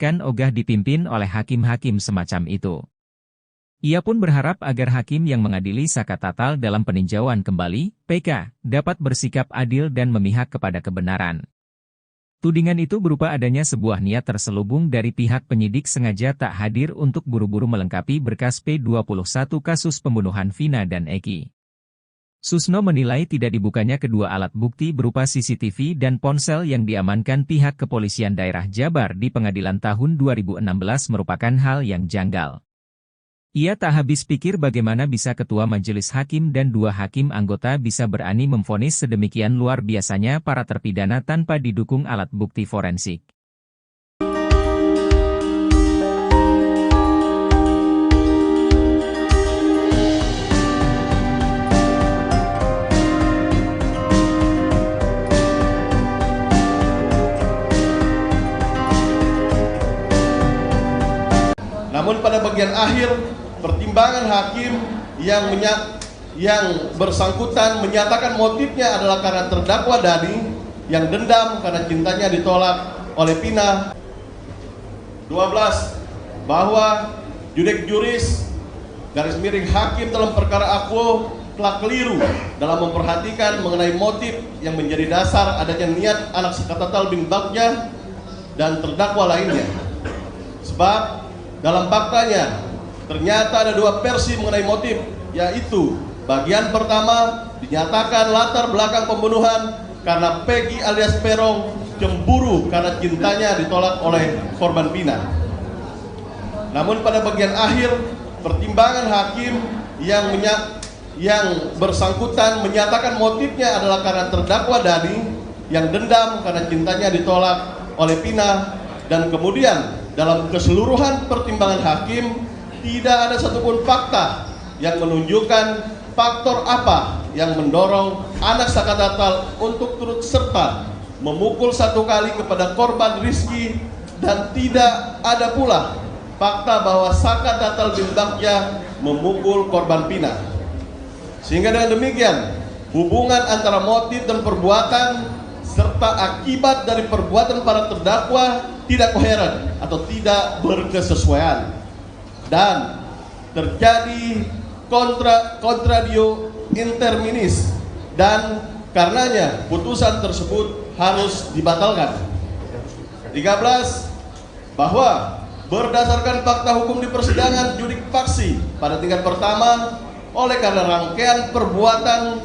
kan ogah dipimpin oleh hakim-hakim semacam itu. Ia pun berharap agar hakim yang mengadili Saka Tatal dalam peninjauan kembali, PK, dapat bersikap adil dan memihak kepada kebenaran. Tudingan itu berupa adanya sebuah niat terselubung dari pihak penyidik sengaja tak hadir untuk buru-buru melengkapi berkas P21 kasus pembunuhan Vina dan Eki. Susno menilai tidak dibukanya kedua alat bukti berupa CCTV dan ponsel yang diamankan pihak kepolisian daerah Jabar di pengadilan tahun 2016 merupakan hal yang janggal. Ia tak habis pikir bagaimana bisa ketua majelis hakim dan dua hakim anggota bisa berani memvonis sedemikian luar biasanya para terpidana tanpa didukung alat bukti forensik. Namun pada bagian akhir, pertimbangan hakim yang bersangkutan menyatakan motifnya adalah karena terdakwa Dani yang dendam karena cintanya ditolak oleh Vina. 12. Bahwa judek juris _ hakim dalam perkara Akuo telah keliru dalam memperhatikan mengenai motif yang menjadi dasar adanya niat anak Saka Tatal bin Bagja dan terdakwa lainnya. Sebab dalam faktanya ternyata ada dua versi mengenai motif, yaitu bagian pertama dinyatakan latar belakang pembunuhan karena Peggy alias Perong cemburu karena cintanya ditolak oleh korban Vina. Namun pada bagian akhir, pertimbangan hakim yang bersangkutan menyatakan motifnya adalah karena terdakwa Dani yang dendam karena cintanya ditolak oleh Vina, dan kemudian dalam keseluruhan pertimbangan hakim tidak ada satupun fakta yang menunjukkan faktor apa yang mendorong anak Saka Tatal untuk turut serta memukul satu kali kepada korban Rizky, dan tidak ada pula fakta bahwa Saka Tatal bin Bagja memukul korban Vina. Sehingga dengan demikian, hubungan antara motif dan perbuatan serta akibat dari perbuatan para terdakwa tidak koheren atau tidak berkesesuaian, dan terjadi contradio interminis, dan karenanya putusan tersebut harus dibatalkan. 13. Bahwa berdasarkan fakta hukum di persidangan judik faksi pada tingkat pertama, oleh karena rangkaian perbuatan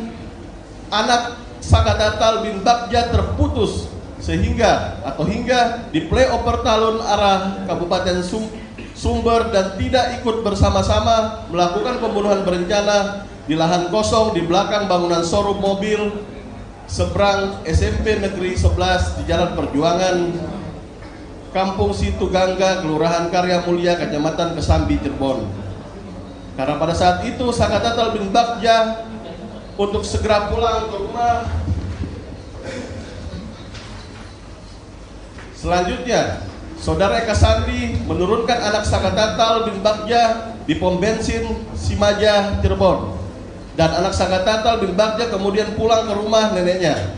anak Saka Tatal bin Bagja terputus hingga di playover talun arah Kabupaten Sumber dan tidak ikut bersama-sama melakukan pembunuhan berencana di lahan kosong di belakang bangunan showroom mobil seberang SMP Negeri 11 di Jalan Perjuangan, Kampung Situgangga, Kelurahan Karya Mulia, Kecamatan Kesambi, Cirebon. Karena pada saat itu Saka Tatal bin Bagja untuk segera pulang ke rumah. Selanjutnya, Saudara Eka Sandi menurunkan anak Saka Tatal bin Bagja di pom bensin Simaja, Cirebon, dan anak Saka Tatal bin Bagja kemudian pulang ke rumah neneknya.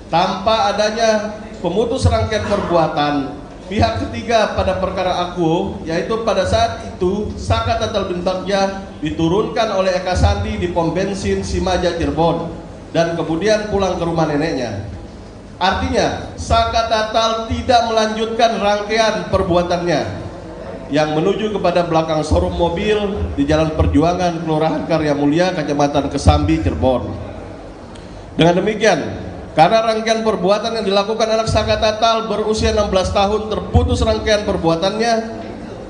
Tanpa adanya pemutus rangkaian perbuatan pihak ketiga pada perkara Akuo, yaitu pada saat itu Saka Tatal bin Bagja diturunkan oleh Eka Sandi di pom bensin Simaja, Cirebon, dan kemudian pulang ke rumah neneknya. Artinya, Saka Tatal tidak melanjutkan rangkaian perbuatannya yang menuju kepada belakang showroom mobil di Jalan Perjuangan, Kelurahan Karya Mulia, Kecamatan Kesambi, Cirebon. Dengan demikian, karena rangkaian perbuatan yang dilakukan anak Saka Tatal berusia 16 tahun terputus rangkaian perbuatannya,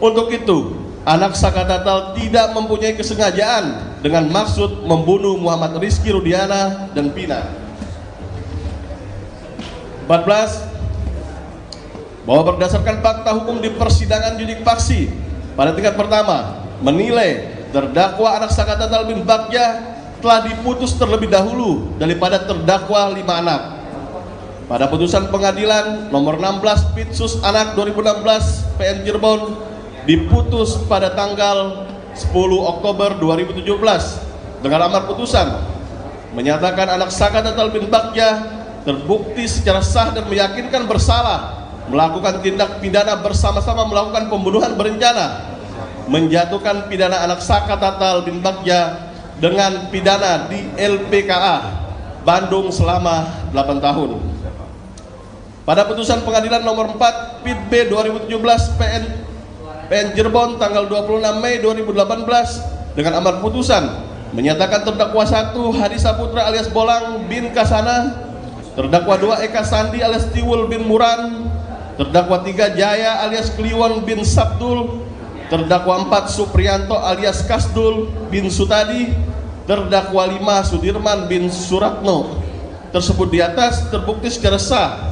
untuk itu anak Saka Tatal tidak mempunyai kesengajaan dengan maksud membunuh Muhammad Rizky Rudiana dan Vina. 14. Bahwa berdasarkan fakta hukum di persidangan judik faksi pada tingkat pertama menilai terdakwa anak Saka Tatal bin Bagja telah diputus terlebih dahulu daripada terdakwa 5 anak. Pada putusan pengadilan nomor 16 Pitsus Anak 2016 PN Cirebon diputus pada tanggal 10 Oktober 2017 dengan amar putusan menyatakan anak Saka Tatal bin Bagja terbukti secara sah dan meyakinkan bersalah melakukan tindak pidana bersama-sama melakukan pembunuhan berencana, menjatuhkan pidana anak Saka Tatal bin Bagja dengan pidana di LPKA Bandung selama 8 tahun. Pada putusan pengadilan nomor 4 PIT B 2017 PN Cirebon tanggal 26 Mei 2018 dengan amar putusan menyatakan terdakwa 1 Hadi Saputra alias Bolang bin Kasana, terdakwa 2 Eka Sandi alias Tiwul bin Muran, terdakwa 3 Jaya alias Kliwon bin Sabdul, terdakwa 4 Suprianto alias Kasdul bin Sutadi, terdakwa 5 Sudirman bin Suratno tersebut di atas terbukti secara sah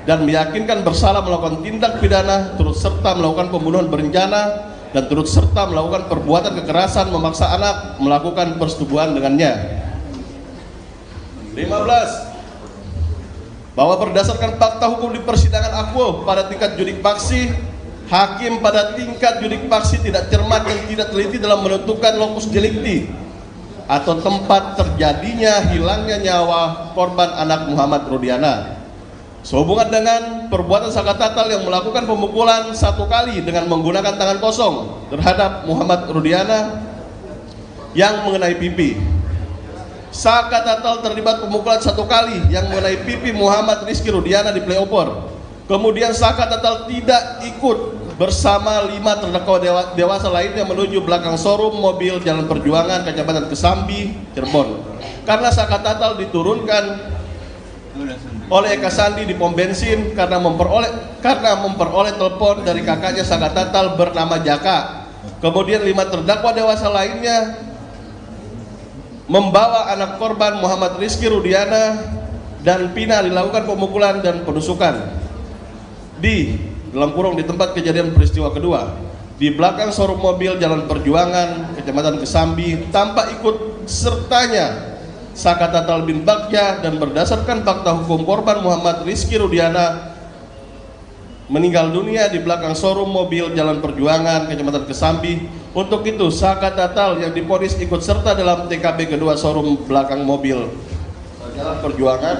dan meyakinkan bersalah melakukan tindak pidana turut serta melakukan pembunuhan berencana dan turut serta melakukan perbuatan kekerasan memaksa anak melakukan persetubuhan dengannya. 15. Bahwa berdasarkan fakta hukum di persidangan akuo pada tingkat judik faksi, hakim pada tingkat judik faksi tidak cermat dan tidak teliti dalam menentukan lokus delikti atau tempat terjadinya hilangnya nyawa korban anak Muhammad Rudiana sehubungan dengan perbuatan Saka Tatal yang melakukan pemukulan 1 kali dengan menggunakan tangan kosong terhadap Muhammad Rudiana yang mengenai pipi. Saka Tatal terlibat pemukulan 1 kali yang mengenai pipi Muhammad Rizky Rudiana di Playopor. Kemudian Saka Tatal tidak ikut bersama 5 terdakwa dewasa lainnya menuju belakang showroom mobil Jalan Perjuangan, Kecamatan Kesambi, Cirebon. Karena Saka Tatal diturunkan oleh Eka Sandi di pom bensin karena memperoleh telepon dari kakaknya Saka Tatal bernama Jaka. Kemudian 5 terdakwa dewasa lainnya membawa anak korban Muhammad Rizky Rudiana dan Pina dilakukan pemukulan dan penusukan di dalam kurung di tempat kejadian peristiwa kedua di belakang showroom mobil Jalan Perjuangan, Kecamatan Kesambi, tanpa ikut sertanya Saka Tatal bin Bagja, dan berdasarkan fakta hukum korban Muhammad Rizky Rudiana meninggal dunia di belakang showroom mobil Jalan Perjuangan, Kecamatan Kesambi. Untuk itu Saka Tatal yang divonis ikut serta dalam TKP kedua showroom belakang mobil Jalan Perjuangan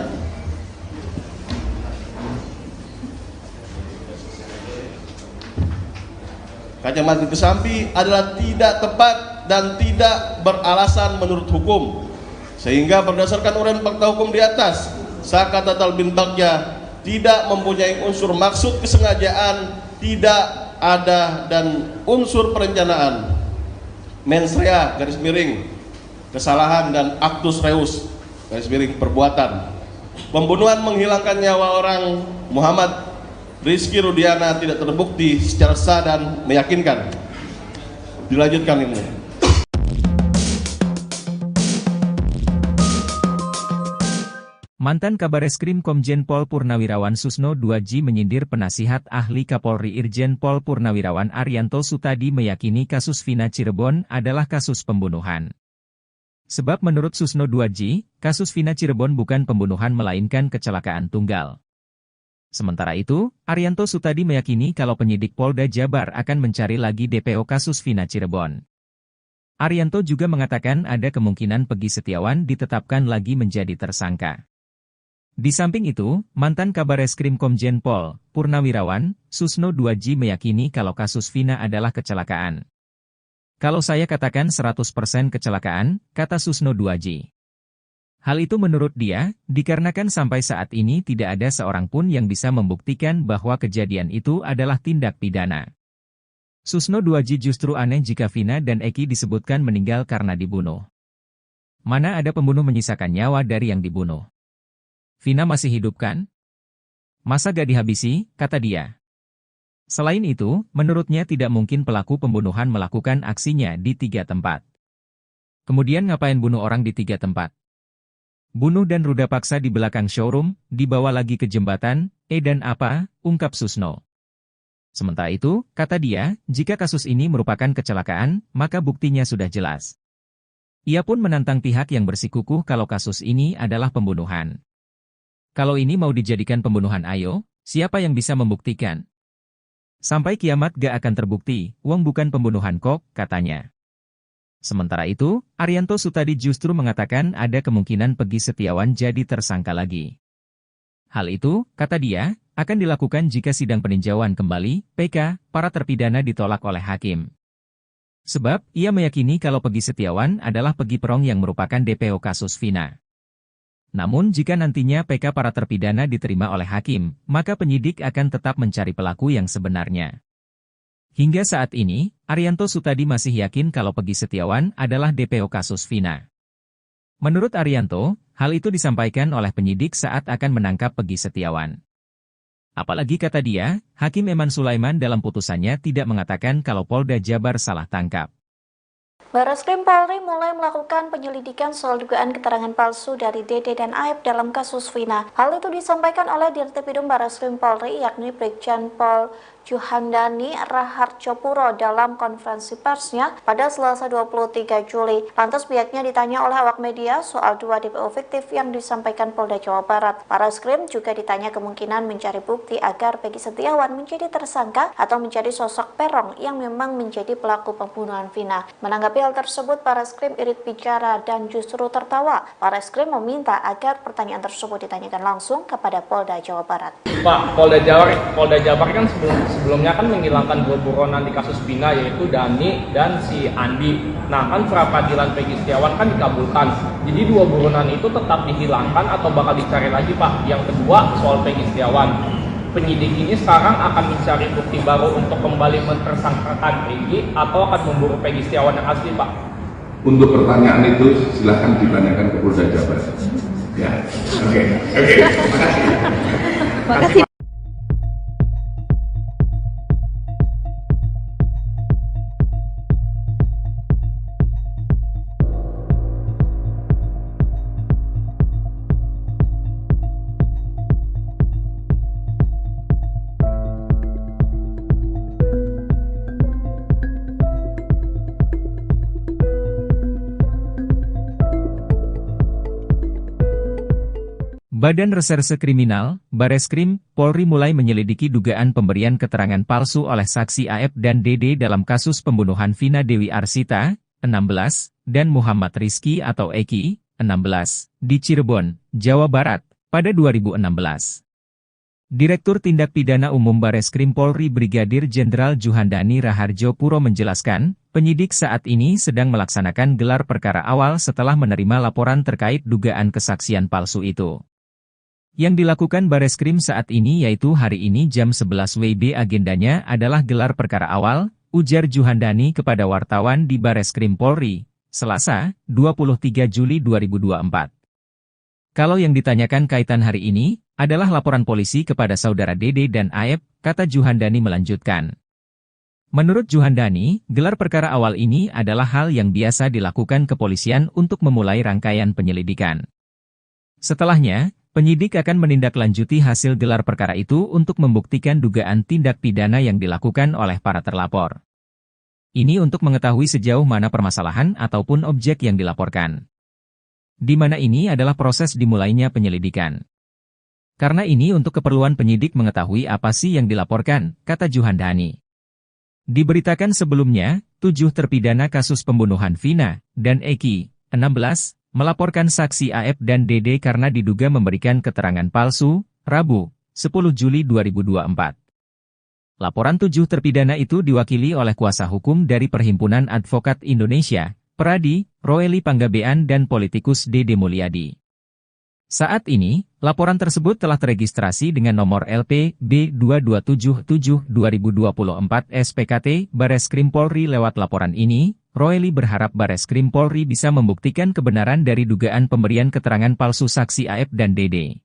Kecamatan Kesambi adalah tidak tepat dan tidak beralasan menurut hukum. Sehingga berdasarkan uraian fakta hukum di atas, Saka Tatal bin Bagja tidak mempunyai unsur maksud kesengajaan, tidak ada, dan unsur perencanaan, mens rea garis miring kesalahan, dan actus reus garis miring perbuatan pembunuhan menghilangkan nyawa orang Muhammad Rizky Rudiana tidak terbukti secara sah dan meyakinkan. Dilanjutkan ini. Mantan Kabareskrim Komjen Pol Purnawirawan Susno 2J menyindir penasihat ahli Kapolri Irjen Pol Purnawirawan Arianto Sutadi meyakini kasus Vina Cirebon adalah kasus pembunuhan. Sebab menurut Susno 2J, kasus Vina Cirebon bukan pembunuhan melainkan kecelakaan tunggal. Sementara itu, Arianto Sutadi meyakini kalau penyidik Polda Jabar akan mencari lagi DPO kasus Vina Cirebon. Arianto juga mengatakan ada kemungkinan Peggy Setiawan ditetapkan lagi menjadi tersangka. Di samping itu, mantan Kabareskrim Komjen Pol Purnawirawan Susno 2J meyakini kalau kasus Vina adalah kecelakaan. Kalau saya katakan 100% kecelakaan, kata Susno 2J. Hal itu menurut dia, dikarenakan sampai saat ini tidak ada seorang pun yang bisa membuktikan bahwa kejadian itu adalah tindak pidana. Susno 2J justru aneh jika Vina dan Eki disebutkan meninggal karena dibunuh. Mana ada pembunuh menyisakan nyawa dari yang dibunuh? Vina masih hidup kan? Masa gak dihabisi, kata dia. Selain itu, menurutnya tidak mungkin pelaku pembunuhan melakukan aksinya di 3 tempat. Kemudian ngapain bunuh orang di 3 tempat? Bunuh dan ruda paksa di belakang showroom, dibawa lagi ke jembatan, dan apa, ungkap Susno. Sementara itu, kata dia, jika kasus ini merupakan kecelakaan, maka buktinya sudah jelas. Ia pun menantang pihak yang bersikukuh kalau kasus ini adalah pembunuhan. Kalau ini mau dijadikan pembunuhan ayo, siapa yang bisa membuktikan? Sampai kiamat gak akan terbukti, uang bukan pembunuhan kok, katanya. Sementara itu, Arianto Sutadi justru mengatakan ada kemungkinan Peggy Setiawan jadi tersangka lagi. Hal itu, kata dia, akan dilakukan jika sidang peninjauan kembali, PK, para terpidana ditolak oleh hakim. Sebab, ia meyakini kalau Peggy Setiawan adalah Peggy Perong yang merupakan DPO kasus Vina. Namun jika nantinya PK para terpidana diterima oleh hakim, maka penyidik akan tetap mencari pelaku yang sebenarnya. Hingga saat ini, Arianto Sutadi masih yakin kalau Peggy Setiawan adalah DPO kasus Vina. Menurut Arianto, hal itu disampaikan oleh penyidik saat akan menangkap Peggy Setiawan. Apalagi kata dia, Hakim Eman Sulaiman dalam putusannya tidak mengatakan kalau Polda Jabar salah tangkap. Barreskrim Polri mulai melakukan penyelidikan soal dugaan keterangan palsu dari Dede dan Aib dalam kasus Vina. Hal itu disampaikan oleh Dirtipidum Barreskrim Polri, yakni Brigjen Pol Juhandani Raharjopuro dalam konferensi persnya pada Selasa 23 Juli. Lantas pihaknya ditanya oleh awak media soal 2 DPO fiktif yang disampaikan Polda Jawa Barat. Barreskrim juga ditanya kemungkinan mencari bukti agar Peggy Setiawan menjadi tersangka atau menjadi sosok Perong yang memang menjadi pelaku pembunuhan Vina. Menanggapi hal tersebut, Barreskrim irit bicara dan justru tertawa. Barreskrim meminta agar pertanyaan tersebut ditanyakan langsung kepada Polda Jawa Barat. Pak, Polda Jabar kan sebelumnya kan menghilangkan 2 buronan di kasus Vina, yaitu Dani dan si Andi. Nah, kan pra-peradilan Peggy Setiawan kan dikabulkan. Jadi 2 buronan itu tetap dihilangkan atau bakal dicari lagi, Pak? Yang kedua, soal Peggy Setiawan. Penyidik ini sekarang akan mencari bukti baru untuk kembali mentersangkakan Peggy atau akan memburu Peggy Setiawan yang asli, Pak? Untuk pertanyaan itu silahkan ditanyakan ke Polda Jabar. Ya, oke, makasih. Badan Reserse Kriminal, Barreskrim, Polri mulai menyelidiki dugaan pemberian keterangan palsu oleh saksi Aep dan Dede dalam kasus pembunuhan Vina Dewi Arsita, 16, dan Muhammad Rizky atau Eki, 16, di Cirebon, Jawa Barat, pada 2016. Direktur Tindak Pidana Umum Barreskrim Polri Brigadir Jenderal Juhandani Raharjopuro menjelaskan, penyidik saat ini sedang melaksanakan gelar perkara awal setelah menerima laporan terkait dugaan kesaksian palsu itu. Yang dilakukan Barreskrim saat ini yaitu hari ini jam 11 WIB agendanya adalah gelar perkara awal, ujar Juhandani kepada wartawan di Barreskrim Polri, Selasa, 23 Juli 2024. Kalau yang ditanyakan kaitan hari ini, adalah laporan polisi kepada saudara Dede dan Aep, kata Juhandani melanjutkan. Menurut Juhandani, gelar perkara awal ini adalah hal yang biasa dilakukan kepolisian untuk memulai rangkaian penyelidikan. Setelahnya, penyidik akan menindaklanjuti hasil gelar perkara itu untuk membuktikan dugaan tindak pidana yang dilakukan oleh para terlapor. Ini untuk mengetahui sejauh mana permasalahan ataupun objek yang dilaporkan. Di mana ini adalah proses dimulainya penyelidikan. Karena ini untuk keperluan penyidik mengetahui apa sih yang dilaporkan, kata Juhandani. Diberitakan sebelumnya, 7 terpidana kasus pembunuhan Vina dan Eki, 16, melaporkan saksi Aep dan Dede karena diduga memberikan keterangan palsu, Rabu, 10 Juli 2024. Laporan 7 terpidana itu diwakili oleh kuasa hukum dari Perhimpunan Advokat Indonesia, Peradi, Roeli Panggabean dan politikus Dede Mulyadi. Saat ini, laporan tersebut telah teregistrasi dengan nomor LP B2277/2024 SPKT Barreskrim Polri. Lewat laporan ini, Roeli berharap Barreskrim Polri bisa membuktikan kebenaran dari dugaan pemberian keterangan palsu saksi Aep dan Dede.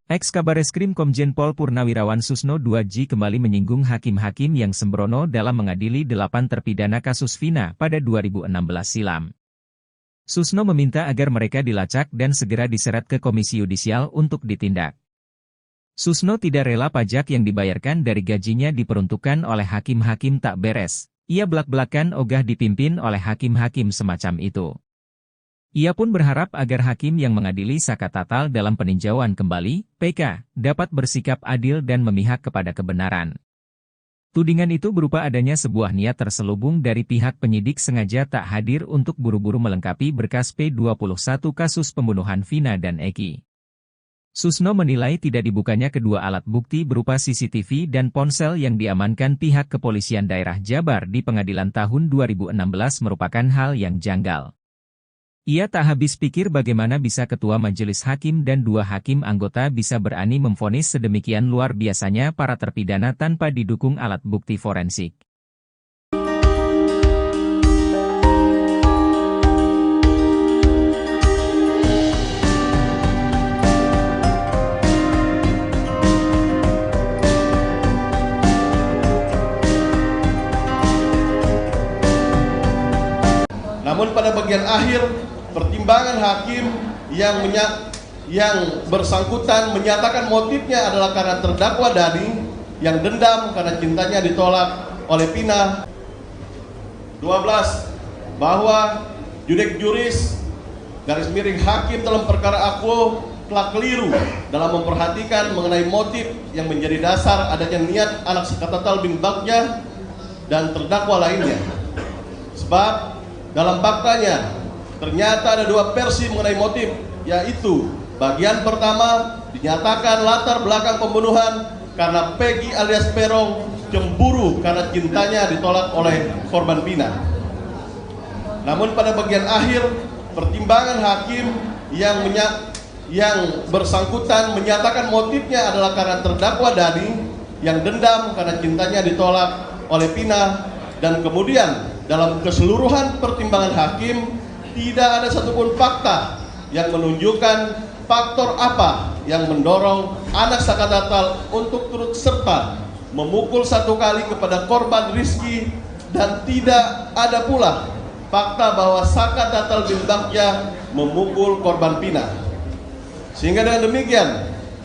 Ex-Kabareskrim Komjen Pol Purnawirawan Susno 2J kembali menyinggung hakim-hakim yang sembrono dalam mengadili 8 terpidana kasus Vina pada 2016 silam. Susno meminta agar mereka dilacak dan segera diseret ke Komisi Yudisial untuk ditindak. Susno tidak rela pajak yang dibayarkan dari gajinya diperuntukkan oleh hakim-hakim tak beres. Ia belak-belakan ogah dipimpin oleh hakim-hakim semacam itu. Ia pun berharap agar hakim yang mengadili Saka Tatal dalam peninjauan kembali, PK, dapat bersikap adil dan memihak kepada kebenaran. Tudingan itu berupa adanya sebuah niat terselubung dari pihak penyidik sengaja tak hadir untuk buru-buru melengkapi berkas P21 kasus pembunuhan Vina dan Eki. Susno menilai tidak dibukanya kedua alat bukti berupa CCTV dan ponsel yang diamankan pihak kepolisian daerah Jabar di pengadilan tahun 2016 merupakan hal yang janggal. Ia tak habis pikir bagaimana bisa ketua majelis hakim dan 2 hakim anggota bisa berani memvonis sedemikian luar biasanya para terpidana tanpa didukung alat bukti forensik. Namun pada bagian akhir, pertimbangan hakim yang bersangkutan menyatakan motifnya adalah karena terdakwa Dani yang dendam karena cintanya ditolak oleh Vina. 12. Bahwa judek juris _hakim dalam perkara Akuo telah keliru dalam memperhatikan mengenai motif yang menjadi dasar adanya niat anak Saka Tatal bin Bagja dan terdakwa lainnya. Sebab dalam faktanya ternyata ada 2 versi mengenai motif, yaitu bagian pertama dinyatakan latar belakang pembunuhan karena Peggy alias Perong cemburu karena cintanya ditolak oleh korban Vina. Namun pada bagian akhir, pertimbangan hakim yang bersangkutan menyatakan motifnya adalah karena terdakwa Dani yang dendam karena cintanya ditolak oleh Vina, dan kemudian dalam keseluruhan pertimbangan hakim tidak ada satupun fakta yang menunjukkan faktor apa yang mendorong anak Saka Tatal untuk turut serta memukul 1 kali kepada korban Rizky, dan tidak ada pula fakta bahwa Saka Tatal bin Bagja memukul korban Vina. Sehingga dengan demikian,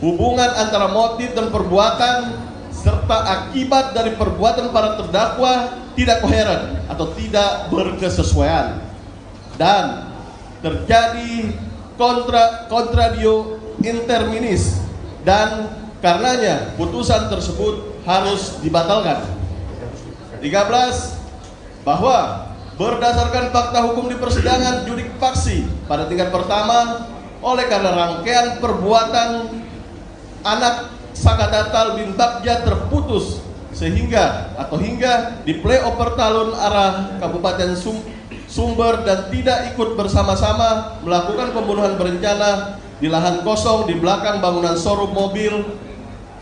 hubungan antara motif dan perbuatan serta akibat dari perbuatan para terdakwa tidak koheren atau tidak berkesesuaian, dan terjadi contradio interminis, dan karenanya putusan tersebut harus dibatalkan. 13. Bahwa berdasarkan fakta hukum di persidangan judik faksi pada tingkat pertama, oleh karena rangkaian perbuatan anak Saka Tatal bin Bagja terputus hingga di playover talun arah Kabupaten Sumber dan tidak ikut bersama-sama melakukan pembunuhan berencana di lahan kosong di belakang bangunan showroom mobil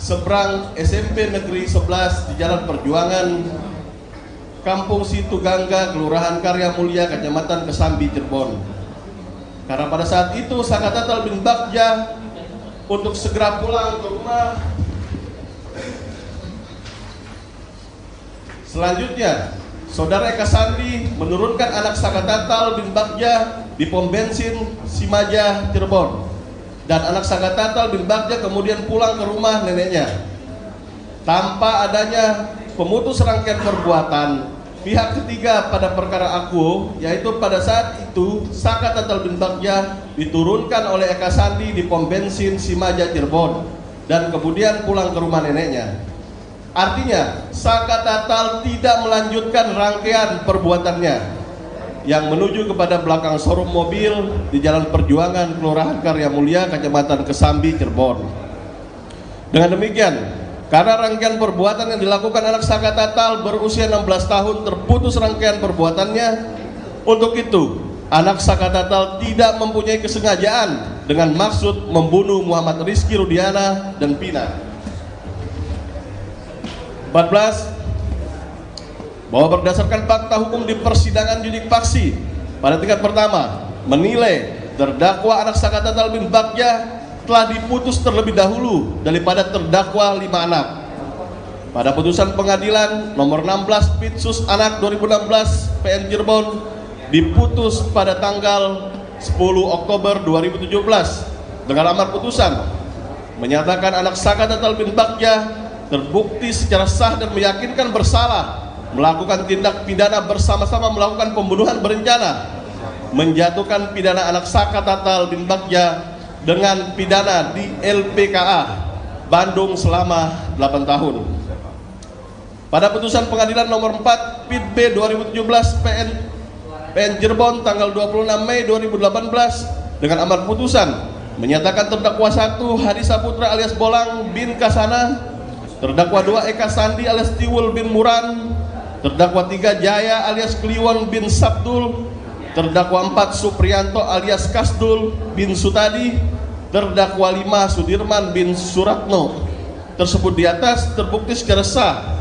seberang SMP Negeri 11 di Jalan Perjuangan, Kampung Situgangga, Kelurahan Karya Mulia, Kecamatan Kesambi, Cirebon. Karena pada saat itu Saka Tatal bin Bagja untuk segera pulang ke rumah. Selanjutnya, Saudara Eka Sandi menurunkan anak Saka Tatal bin Bagja di pom bensin Simaja, Cirebon, dan anak Saka Tatal bin Bagja kemudian pulang ke rumah neneknya. Tanpa adanya pemutus rangkaian perbuatan pihak ketiga pada perkara Akuo, yaitu pada saat itu Saka Tatal bin Bagja diturunkan oleh Eka Sandi di pom bensin Simaja, Cirebon, dan kemudian pulang ke rumah neneknya. Artinya, Saka Tatal tidak melanjutkan rangkaian perbuatannya yang menuju kepada belakang showroom mobil di Jalan Perjuangan, Kelurahan Karya Mulia, Kecamatan Kesambi, Cirebon. Dengan demikian, karena rangkaian perbuatan yang dilakukan anak Saka Tatal berusia 16 tahun terputus rangkaian perbuatannya, untuk itu anak Saka Tatal tidak mempunyai kesengajaan dengan maksud membunuh Muhammad Rizky Rudiana dan Vina. 14. Bahwa berdasarkan fakta hukum di persidangan judik faksi pada tingkat pertama menilai terdakwa anak Saka Tatal bin Bagja telah diputus terlebih dahulu daripada terdakwa 5 anak. Pada putusan pengadilan nomor 16 Pitsus Anak 2016 PN Cirebon diputus pada tanggal 10 Oktober 2017 dengan amar putusan menyatakan anak Sakatatal bin Bagja terbukti secara sah dan meyakinkan bersalah melakukan tindak pidana bersama-sama melakukan pembunuhan berencana, menjatuhkan pidana anak Sakatatal bin Bagja dengan pidana di LPKA Bandung selama 8 tahun. Pada putusan pengadilan nomor 4 Pid B 2017 PN Cirebon tanggal 26 Mei 2018 dengan amar putusan menyatakan terdakwa 1 Hadi Saputra alias Bolang bin Kasana, terdakwa 2 Eka Sandi alias Tiwul bin Muran, terdakwa 3 Jaya alias Kliwon bin Sabdul, terdakwa 4 Supriyanto alias Kasdul bin Sutadi, terdakwa 5 Sudirman bin Suratno. Tersebut di atas terbukti secara sah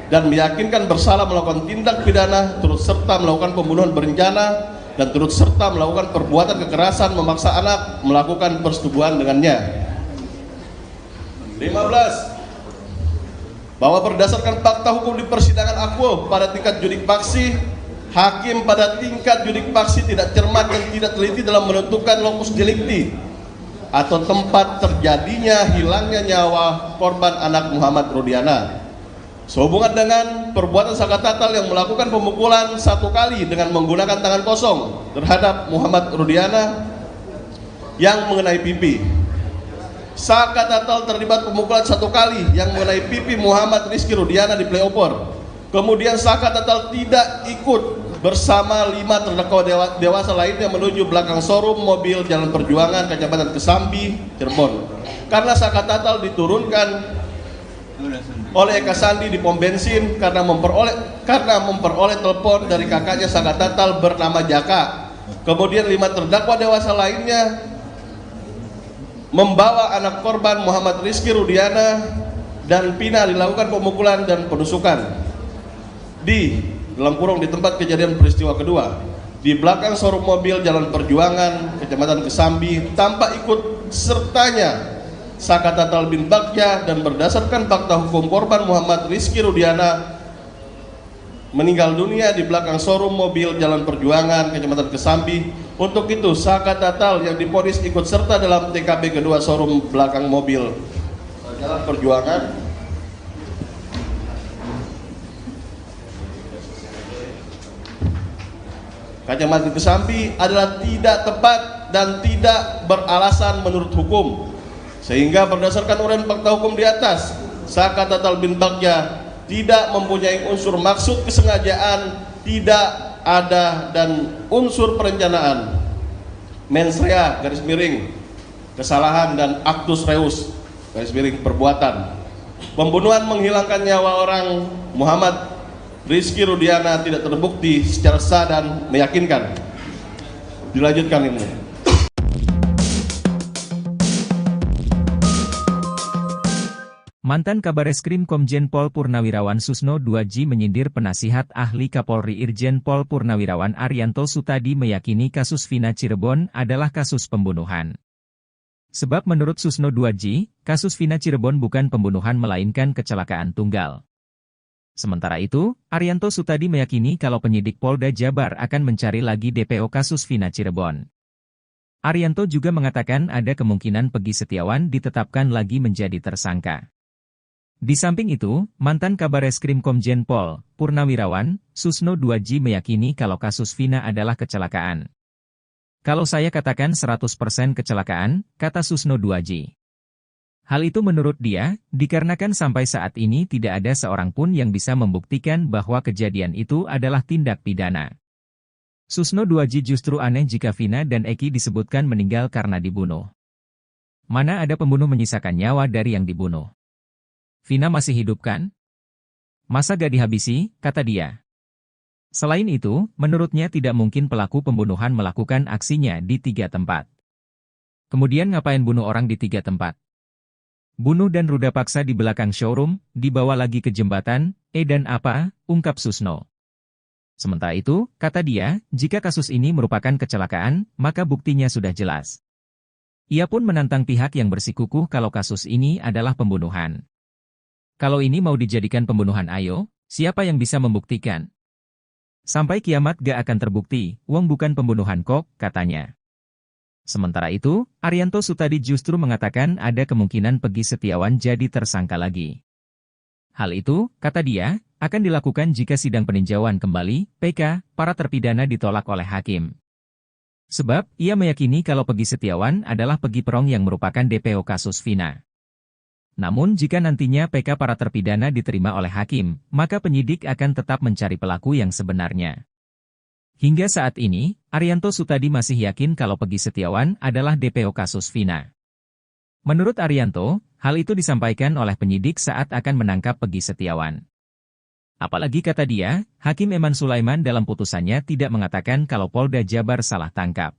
dan meyakinkan bersalah melakukan tindak pidana turut serta melakukan pembunuhan berencana dan turut serta melakukan perbuatan kekerasan memaksa anak melakukan persetubuhan dengannya. 15. Bahwa berdasarkan fakta hukum di persidangan akuo pada tingkat judik faksi, hakim pada tingkat judik faksi tidak cermat dan tidak teliti dalam menentukan lokus delikti atau tempat terjadinya hilangnya nyawa korban anak Muhammad Rudiana. Sehubungan dengan perbuatan Sakatatal yang melakukan pemukulan 1 kali dengan menggunakan tangan kosong terhadap Muhammad Rudiana yang mengenai pipi. Sakatatal terlibat pemukulan 1 kali yang mengenai pipi Muhammad Rizky Rudiana di Playopor. Kemudian Sakatatal tidak ikut bersama 5 terdakwa dewasa lainnya menuju belakang showroom mobil Jalan Perjuangan, Kecamatan Kesambi, Cirebon. Karena Sakatatal diturunkan oleh Eka Sandi di pom bensin karena memperoleh telepon dari kakaknya Sakatatal bernama Jaka. Kemudian 5 terdakwa dewasa lainnya membawa anak korban Muhammad Rizky Rudiana dan Pina dilakukan pemukulan dan penusukan di tempat kejadian peristiwa kedua di belakang showroom mobil Jalan Perjuangan, Kecamatan Kesambi, tanpa ikut sertanya Sakatatal bin Bagja, dan berdasarkan fakta hukum korban Muhammad Rizky Rudiana meninggal dunia di belakang showroom mobil Jalan Perjuangan, Kecamatan Kesambi. Untuk itu Sakatatal yang divonis ikut serta dalam TKP kedua showroom belakang mobil Jalan Perjuangan Kecamatan Kesambi adalah tidak tepat dan tidak beralasan menurut hukum. Sehingga berdasarkan uraian fakta hukum di atas, Sakatatal bin Bagja tidak mempunyai unsur maksud kesengajaan, tidak ada, dan unsur perencanaan, mens rea garis miring kesalahan, dan actus reus garis miring perbuatan pembunuhan menghilangkan nyawa orang Muhammad Rizky Rudiana tidak terbukti secara sah dan meyakinkan. Dilanjutkan ini. Mantan Kabareskrim Komjen Pol Purnawirawan Susno 2J menyindir penasihat ahli Kapolri Irjen Pol Purnawirawan Arianto Sutadi meyakini kasus Vina Cirebon adalah kasus pembunuhan. Sebab menurut Susno 2J, kasus Vina Cirebon bukan pembunuhan melainkan kecelakaan tunggal. Sementara itu, Arianto Sutadi meyakini kalau penyidik Polda Jabar akan mencari lagi DPO kasus Vina Cirebon. Arianto juga mengatakan ada kemungkinan Peggy Setiawan ditetapkan lagi menjadi tersangka. Di samping itu, mantan Kabareskrim Komjen Pol Purnawirawan Susno 2J meyakini kalau kasus Vina adalah kecelakaan. Kalau saya katakan 100% kecelakaan, kata Susno 2J. Hal itu menurut dia, dikarenakan sampai saat ini tidak ada seorang pun yang bisa membuktikan bahwa kejadian itu adalah tindak pidana. Susno 2J justru aneh jika Vina dan Eki disebutkan meninggal karena dibunuh. Mana ada pembunuh menyisakan nyawa dari yang dibunuh? Vina masih hidup kan? Masa gak dihabisi, kata dia. Selain itu, menurutnya tidak mungkin pelaku pembunuhan melakukan aksinya di 3 tempat. Kemudian ngapain bunuh orang di 3 tempat? Bunuh dan ruda paksa di belakang showroom, dibawa lagi ke jembatan, dan apa, ungkap Susno. Sementara itu, kata dia, jika kasus ini merupakan kecelakaan, maka buktinya sudah jelas. Ia pun menantang pihak yang bersikukuh kalau kasus ini adalah pembunuhan. Kalau ini mau dijadikan pembunuhan, ayo, siapa yang bisa membuktikan? Sampai kiamat gak akan terbukti, wong bukan pembunuhan kok, katanya. Sementara itu, Arianto Sutadi justru mengatakan ada kemungkinan Peggy Setiawan jadi tersangka lagi. Hal itu, kata dia, akan dilakukan jika sidang peninjauan kembali, PK, para terpidana ditolak oleh hakim. Sebab, ia meyakini kalau Peggy Setiawan adalah Peggy Perong yang merupakan DPO kasus Vina. Namun jika nantinya PK para terpidana diterima oleh hakim, maka penyidik akan tetap mencari pelaku yang sebenarnya. Hingga saat ini, Arianto Sutadi masih yakin kalau Peggy Setiawan adalah DPO kasus Vina. Menurut Arianto, hal itu disampaikan oleh penyidik saat akan menangkap Peggy Setiawan. Apalagi kata dia, Hakim Eman Sulaiman dalam putusannya tidak mengatakan kalau Polda Jabar salah tangkap.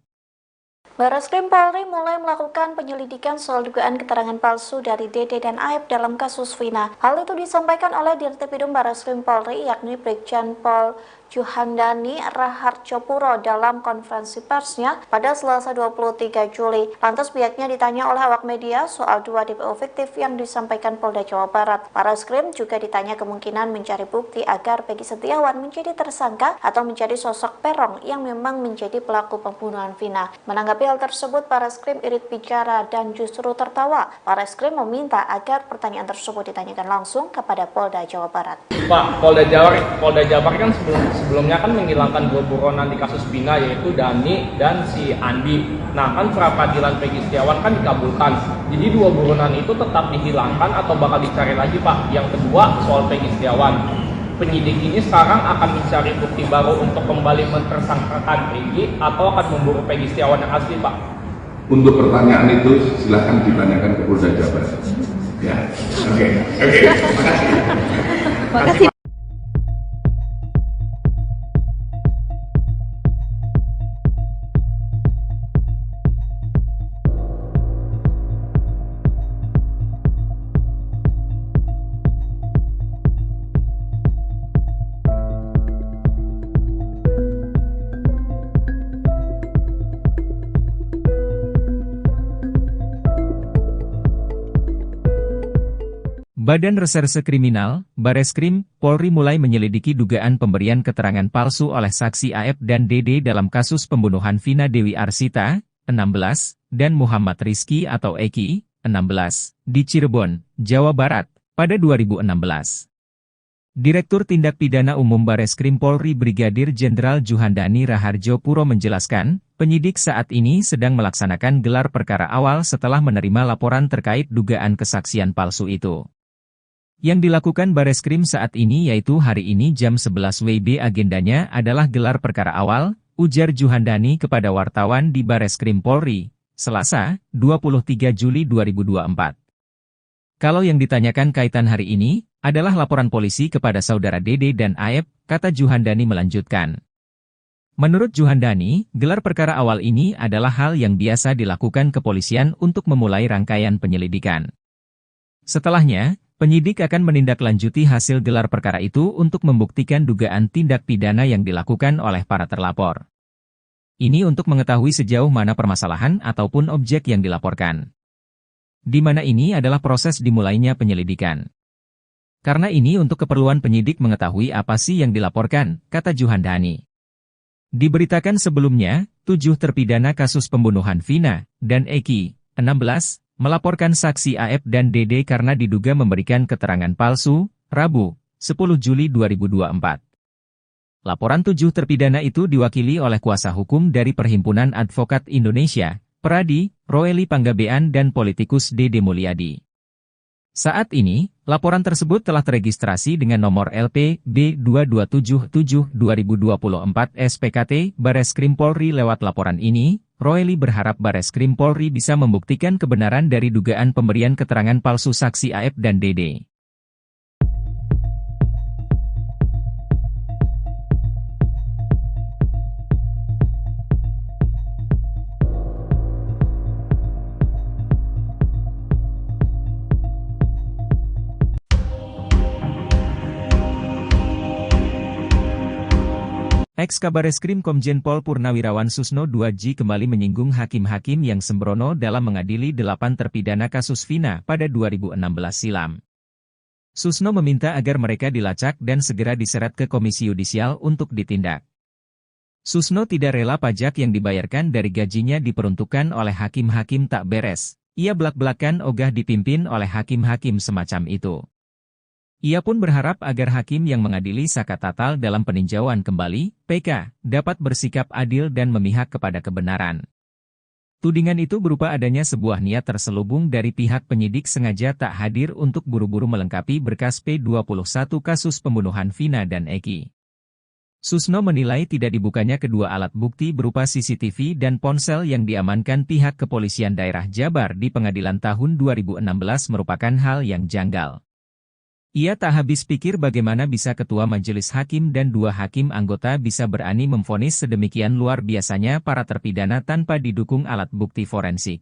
Bareskrim Polri mulai melakukan penyelidikan soal dugaan keterangan palsu dari Dede dan Aep dalam kasus Vina. Hal itu disampaikan oleh Dirtipidum Bareskrim Polri yakni Brigjen Pol Juhandani Raharjopuro dalam konferensi persnya pada Selasa 23 Juli. Lantas pihaknya ditanya oleh awak media soal 2 DPO fiktif yang disampaikan Polda Jawa Barat. Bareskrim juga ditanya kemungkinan mencari bukti agar Peggy Setiawan menjadi tersangka atau menjadi sosok Perong yang memang menjadi pelaku pembunuhan Vina. Menanggapi hal tersebut, Bareskrim irit bicara dan justru tertawa. Bareskrim meminta agar pertanyaan tersebut ditanyakan langsung kepada Polda Jawa Barat. Pak, Polda Jabar kan sebelumnya kan menghilangkan 2 buronan di kasus Vina, yaitu Dani dan si Andi. Nah, kan pra peradilan Peggy Setiawan kan dikabulkan. Jadi 2 buronan itu tetap dihilangkan atau bakal dicari lagi, Pak? Yang kedua, soal Peggy Setiawan. Penyidik ini sekarang akan mencari bukti baru untuk kembali mentersangkakan Peggy atau akan memburu Peggy Setiawan yang asli, Pak? Untuk pertanyaan itu silahkan ditanyakan ke Polda Jabar. Ya, oke, makasih. Badan Reserse Kriminal, Bareskrim, Polri mulai menyelidiki dugaan pemberian keterangan palsu oleh saksi Aep dan Dede dalam kasus pembunuhan Vina Dewi Arsita, 16, dan Muhammad Rizky atau Eki, 16, di Cirebon, Jawa Barat, pada 2016. Direktur Tindak Pidana Umum Bareskrim Polri Brigadir Jenderal Juhandani Raharjopuro menjelaskan, penyidik saat ini sedang melaksanakan gelar perkara awal setelah menerima laporan terkait dugaan kesaksian palsu itu. Yang dilakukan Bareskrim saat ini yaitu hari ini jam 11 WIB agendanya adalah gelar perkara awal, ujar Juhandani kepada wartawan di Bareskrim Polri, Selasa, 23 Juli 2024. Kalau yang ditanyakan kaitan hari ini, adalah laporan polisi kepada saudara Dede dan Aep, kata Juhandani melanjutkan. Menurut Juhandani, gelar perkara awal ini adalah hal yang biasa dilakukan kepolisian untuk memulai rangkaian penyelidikan. Setelahnya, penyidik akan menindaklanjuti hasil gelar perkara itu untuk membuktikan dugaan tindak pidana yang dilakukan oleh para terlapor. Ini untuk mengetahui sejauh mana permasalahan ataupun objek yang dilaporkan. Di mana ini adalah proses dimulainya penyelidikan. Karena ini untuk keperluan penyidik mengetahui apa sih yang dilaporkan, kata Juhandani. Diberitakan sebelumnya, 7 terpidana kasus pembunuhan Vina dan Eki, 16, melaporkan saksi Aep dan Dede karena diduga memberikan keterangan palsu, Rabu, 10 Juli 2024. Laporan 7 terpidana itu diwakili oleh kuasa hukum dari Perhimpunan Advokat Indonesia, Peradi, Roeli Panggabean dan politikus Dede Mulyadi. Saat ini, laporan tersebut telah teregistrasi dengan nomor LP B2277/2024 SPKT Bareskrim Polri. Lewat laporan ini, Roeli berharap Bareskrim Polri bisa membuktikan kebenaran dari dugaan pemberian keterangan palsu saksi Aep dan Dede. Ex-Kabareskrim Komjen Pol Purnawirawan Susno 2J kembali menyinggung hakim-hakim yang sembrono dalam mengadili 8 terpidana kasus Vina pada 2016 silam. Susno meminta agar mereka dilacak dan segera diseret ke Komisi Yudisial untuk ditindak. Susno tidak rela pajak yang dibayarkan dari gajinya diperuntukkan oleh hakim-hakim tak beres. Ia belak-belakan ogah dipimpin oleh hakim-hakim semacam itu. Ia pun berharap agar hakim yang mengadili Saka Tatal dalam peninjauan kembali, PK, dapat bersikap adil dan memihak kepada kebenaran. Tudingan itu berupa adanya sebuah niat terselubung dari pihak penyidik sengaja tak hadir untuk buru-buru melengkapi berkas P21 kasus pembunuhan Vina dan Eki. Susno menilai tidak dibukanya kedua alat bukti berupa CCTV dan ponsel yang diamankan pihak kepolisian daerah Jabar di pengadilan tahun 2016 merupakan hal yang janggal. Ia tak habis pikir bagaimana bisa ketua majelis hakim dan 2 hakim anggota bisa berani memvonis sedemikian luar biasanya para terpidana tanpa didukung alat bukti forensik.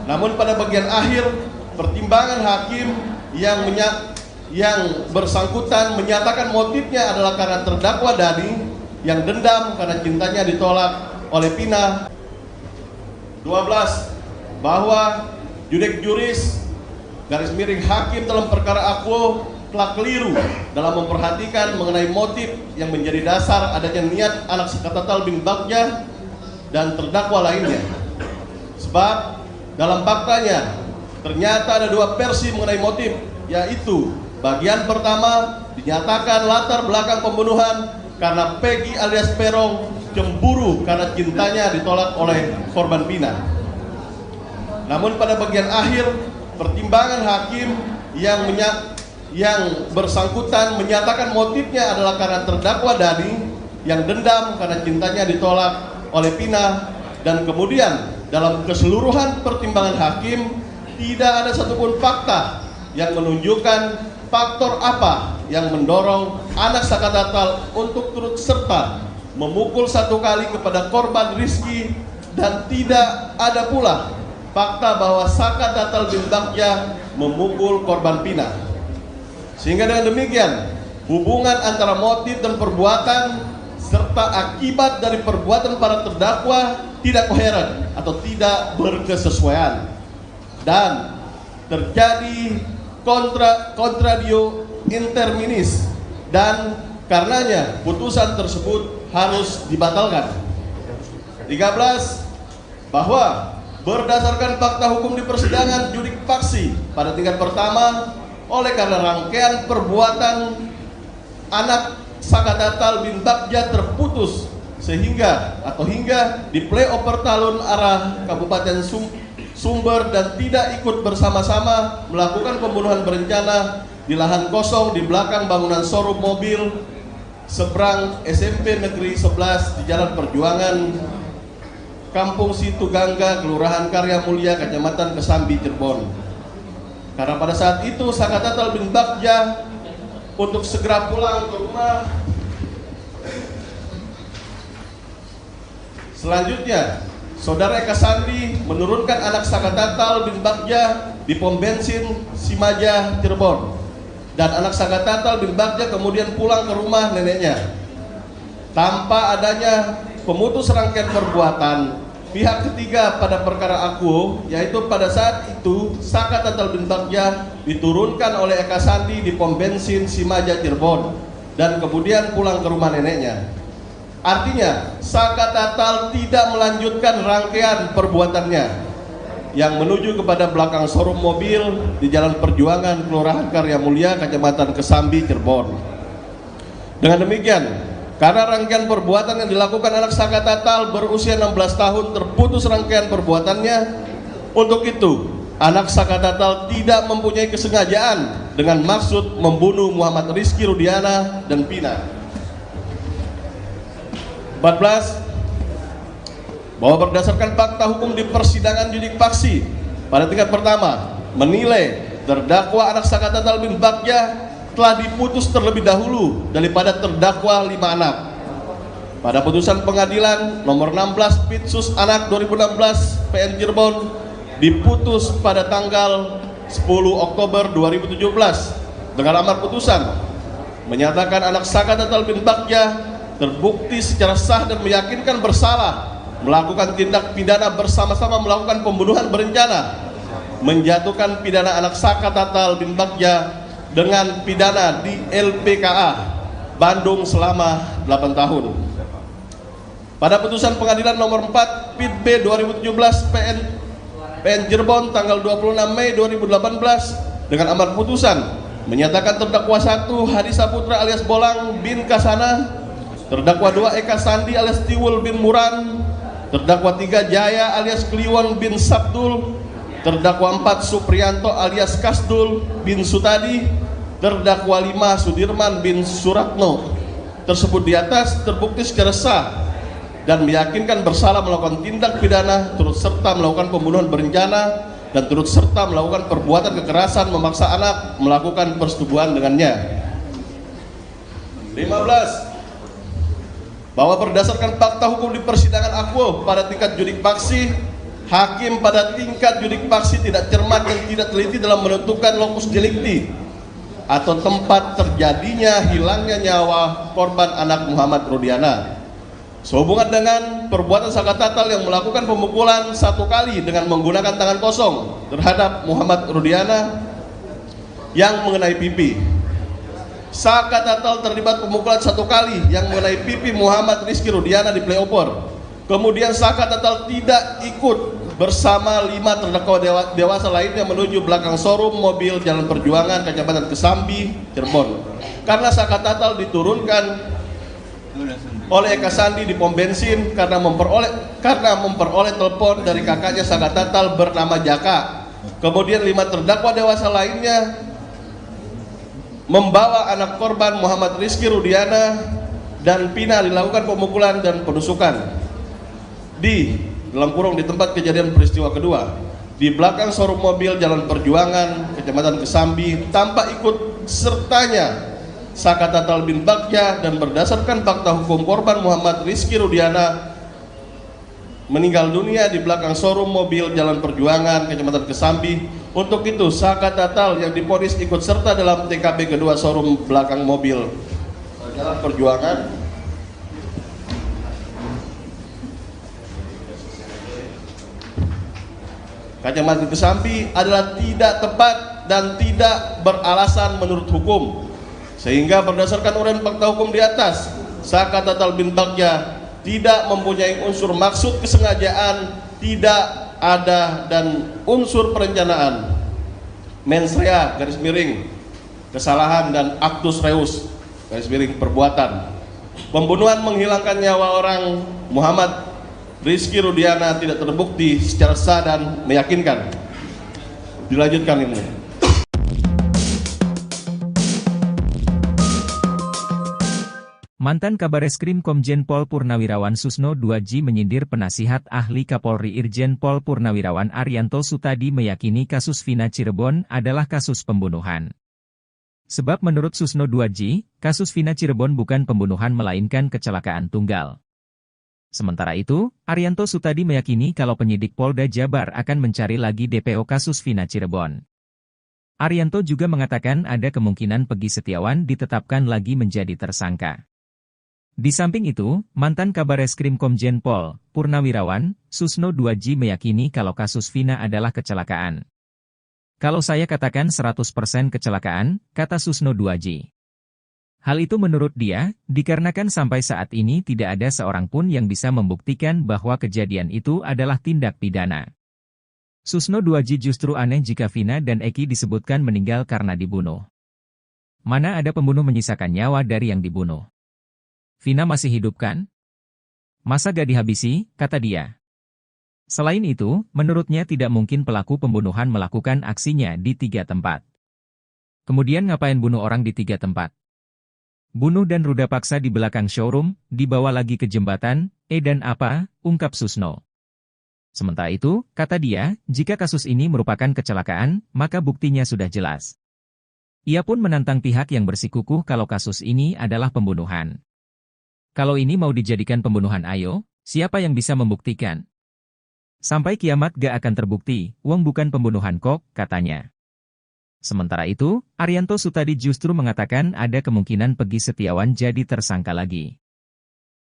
Namun pada bagian akhir, pertimbangan hakim yang bersangkutan menyatakan motifnya adalah karena terdakwa Dani yang dendam karena cintanya ditolak oleh Vina. 12. Bahwa judek juris _hakim dalam perkara Akuo telah keliru dalam memperhatikan mengenai motif yang menjadi dasar adanya niat anak Saka Tatal bin Bagja dan terdakwa lainnya. Sebab dalam faktanya ternyata ada 2 versi mengenai motif, yaitu bagian pertama dinyatakan latar belakang pembunuhan karena Peggy alias Perong cemburu karena cintanya ditolak oleh korban Vina. Namun pada bagian akhir, pertimbangan hakim yang bersangkutan menyatakan motifnya adalah karena terdakwa Dani yang dendam karena cintanya ditolak oleh Vina, dan kemudian dalam keseluruhan pertimbangan hakim tidak ada satupun fakta yang menunjukkan faktor apa yang mendorong anak Saka Tatal untuk turut serta memukul 1 kali kepada korban Rizky, dan tidak ada pula fakta bahwa Saka Tatal bin Bagja memukul korban Vina. Sehingga dengan demikian, hubungan antara motif dan perbuatan serta akibat dari perbuatan para terdakwa tidak koheren atau tidak berkesesuaian, dan terjadi contradio interminis, dan karenanya putusan tersebut harus dibatalkan. 13. Bahwa berdasarkan fakta hukum di persidangan judik faksi pada tingkat pertama, oleh karena rangkaian perbuatan anak Saka Tatal bin Bagja terputus hingga di playoff Pertalun arah Kabupaten Sumber dan tidak ikut bersama-sama melakukan pembunuhan berencana di lahan kosong di belakang bangunan showroom mobil seberang SMP Negeri 11 di Jalan Perjuangan, Kampung Situgangga, Kelurahan Karya Mulia, Kecamatan Kesambi, Cirebon. Karena pada saat itu Saka Tatal bin Bagja untuk segera pulang ke rumah. Selanjutnya, Saudara Eka Sandi menurunkan anak Saka Tatal bin Bagja di pom bensin Simaja, Cirebon, dan anak Saka Tatal bin Bagja kemudian pulang ke rumah neneknya. Tanpa adanya pemutus rangkaian perbuatan pihak ketiga pada perkara Akuo, yaitu pada saat itu Saka Tatal bin Bagja diturunkan oleh Eka Sandi di pom bensin Simaja, Cirebon, dan kemudian pulang ke rumah neneknya. Artinya, Saka Tatal tidak melanjutkan rangkaian perbuatannya yang menuju kepada belakang showroom mobil di Jalan Perjuangan, Kelurahan Karya Mulia, Kecamatan Kesambi, Cirebon. Dengan demikian, karena rangkaian perbuatan yang dilakukan anak Saka Tatal berusia 16 tahun terputus rangkaian perbuatannya, untuk itu anak Saka Tatal tidak mempunyai kesengajaan dengan maksud membunuh Muhammad Rizky Rudiana dan Vina. 14. Bahwa berdasarkan fakta hukum di persidangan judik faksi pada tingkat pertama menilai terdakwa anak Saka Tatal bin Bagja telah diputus terlebih dahulu daripada terdakwa 5 anak. Pada putusan pengadilan nomor 16 Pitsus Anak 2016 PN Cirebon diputus pada tanggal 10 Oktober 2017 dengan amar putusan menyatakan anak Sakatatal bin Bagja terbukti secara sah dan meyakinkan bersalah melakukan tindak pidana bersama-sama melakukan pembunuhan berencana, menjatuhkan pidana anak Sakatatal bin Bagja dengan pidana di LPKA Bandung selama 8 tahun. Pada putusan pengadilan nomor 4 Pid B 2017 PN Cirebon tanggal 26 Mei 2018 dengan amar putusan menyatakan terdakwa 1 Hadi Saputra alias Bolang bin Kasana, terdakwa 2 Eka Sandi alias Tiwul bin Muran, terdakwa 3 Jaya alias Kliwon bin Sabdul, terdakwa 4 Supriyanto alias Kasdul bin Sutadi, terdakwa 5 Sudirman bin Suratno. Tersebut di atas terbukti secara sah dan meyakinkan bersalah melakukan tindak pidana turut serta melakukan pembunuhan berencana dan turut serta melakukan perbuatan kekerasan memaksa anak melakukan persetubuhan dengannya. 15. Bahwa berdasarkan fakta hukum di persidangan akuo pada tingkat judik faksi, hakim pada tingkat judik faksi tidak cermat dan tidak teliti dalam menentukan lokus delikti atau tempat terjadinya hilangnya nyawa korban anak Muhammad Rudiana. Sehubungan dengan perbuatan Sakatatal yang melakukan pemukulan 1 kali dengan menggunakan tangan kosong terhadap Muhammad Rudiana yang mengenai pipi. Sakatatal terlibat pemukulan 1 kali yang mengenai pipi Muhammad Rizky Rudiana di Playopor. Kemudian Sakatatal tidak ikut bersama 5 terdakwa dewasa lainnya menuju belakang showroom mobil Jalan Perjuangan, Kecamatan Kesambi, Cirebon. Karena Sakatatal diturunkan oleh Eka Sandi di pom bensin karena memperoleh telepon dari kakaknya Sakatatal bernama Jaka. Kemudian 5 terdakwa dewasa lainnya membawa anak korban Muhammad Rizky Rudiana dan Pina dilakukan pemukulan dan penusukan di tempat kejadian peristiwa kedua di belakang showroom mobil Jalan Perjuangan, Kecamatan Kesambi, tanpa ikut sertanya Sakatatal bin Bagja, dan berdasarkan fakta hukum korban Muhammad Rizky Rudiana meninggal dunia di belakang showroom mobil Jalan Perjuangan, Kecamatan Kesambi. Untuk itu Sakatatal yang divonis ikut serta dalam TKP kedua showroom belakang mobil Jalan Perjuangan Kecamatan Kesambi adalah tidak tepat dan tidak beralasan menurut hukum. Sehingga berdasarkan uraian fakta hukum di atas, Sakatatal bin Bagja tidak mempunyai unsur maksud kesengajaan, tidak ada, dan unsur perencanaan, mens rea garis miring kesalahan, dan actus reus garis miring perbuatan pembunuhan menghilangkan nyawa orang Muhammad Rizky Rudiana tidak terbukti secara sah dan meyakinkan. Dilanjutkan ini. Mantan Kabareskrim Komjen Pol Purnawirawan Susno 2J menyindir penasihat ahli Kapolri Irjen Pol Purnawirawan Arianto Sutadi meyakini kasus Vina Cirebon adalah kasus pembunuhan. Sebab menurut Susno 2J, kasus Vina Cirebon bukan pembunuhan melainkan kecelakaan tunggal. Sementara itu, Arianto Sutadi meyakini kalau penyidik Polda Jabar akan mencari lagi DPO kasus Vina Cirebon. Arianto juga mengatakan ada kemungkinan Peggy Setiawan ditetapkan lagi menjadi tersangka. Di samping itu, mantan Kabareskrim Komjen Pol Purnawirawan Susno 2J meyakini kalau kasus Vina adalah kecelakaan. Kalau saya katakan 100% kecelakaan, kata Susno 2J. Hal itu menurut dia, dikarenakan sampai saat ini tidak ada seorang pun yang bisa membuktikan bahwa kejadian itu adalah tindak pidana. Susno 2J justru aneh jika Vina dan Eki disebutkan meninggal karena dibunuh. Mana ada pembunuh menyisakan nyawa dari yang dibunuh? Vina masih hidup kan? Masa gak dihabisi, kata dia. Selain itu, menurutnya tidak mungkin pelaku pembunuhan melakukan aksinya di 3 tempat. Kemudian ngapain bunuh orang di 3 tempat? Bunuh dan ruda paksa di belakang showroom, dibawa lagi ke jembatan, dan apa, ungkap Susno. Sementara itu, kata dia, jika kasus ini merupakan kecelakaan, maka buktinya sudah jelas. Ia pun menantang pihak yang bersikukuh kalau kasus ini adalah pembunuhan. Kalau ini mau dijadikan pembunuhan, ayo, siapa yang bisa membuktikan? Sampai kiamat gak akan terbukti, wong bukan pembunuhan kok, katanya. Sementara itu, Arianto Sutadi justru mengatakan ada kemungkinan Peggy Setiawan jadi tersangka lagi.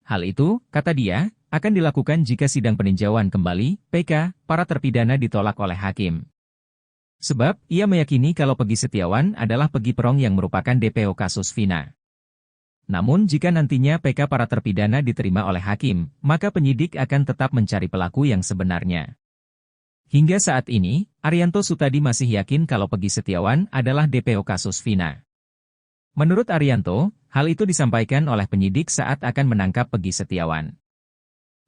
Hal itu, kata dia, akan dilakukan jika sidang peninjauan kembali, PK, para terpidana ditolak oleh hakim. Sebab, ia meyakini kalau Peggy Setiawan adalah Peggy Perong yang merupakan DPO kasus Vina. Namun jika nantinya PK para terpidana diterima oleh hakim, maka penyidik akan tetap mencari pelaku yang sebenarnya. Hingga saat ini, Arianto Sutadi masih yakin kalau Peggy Setiawan adalah DPO kasus Vina. Menurut Arianto, hal itu disampaikan oleh penyidik saat akan menangkap Peggy Setiawan.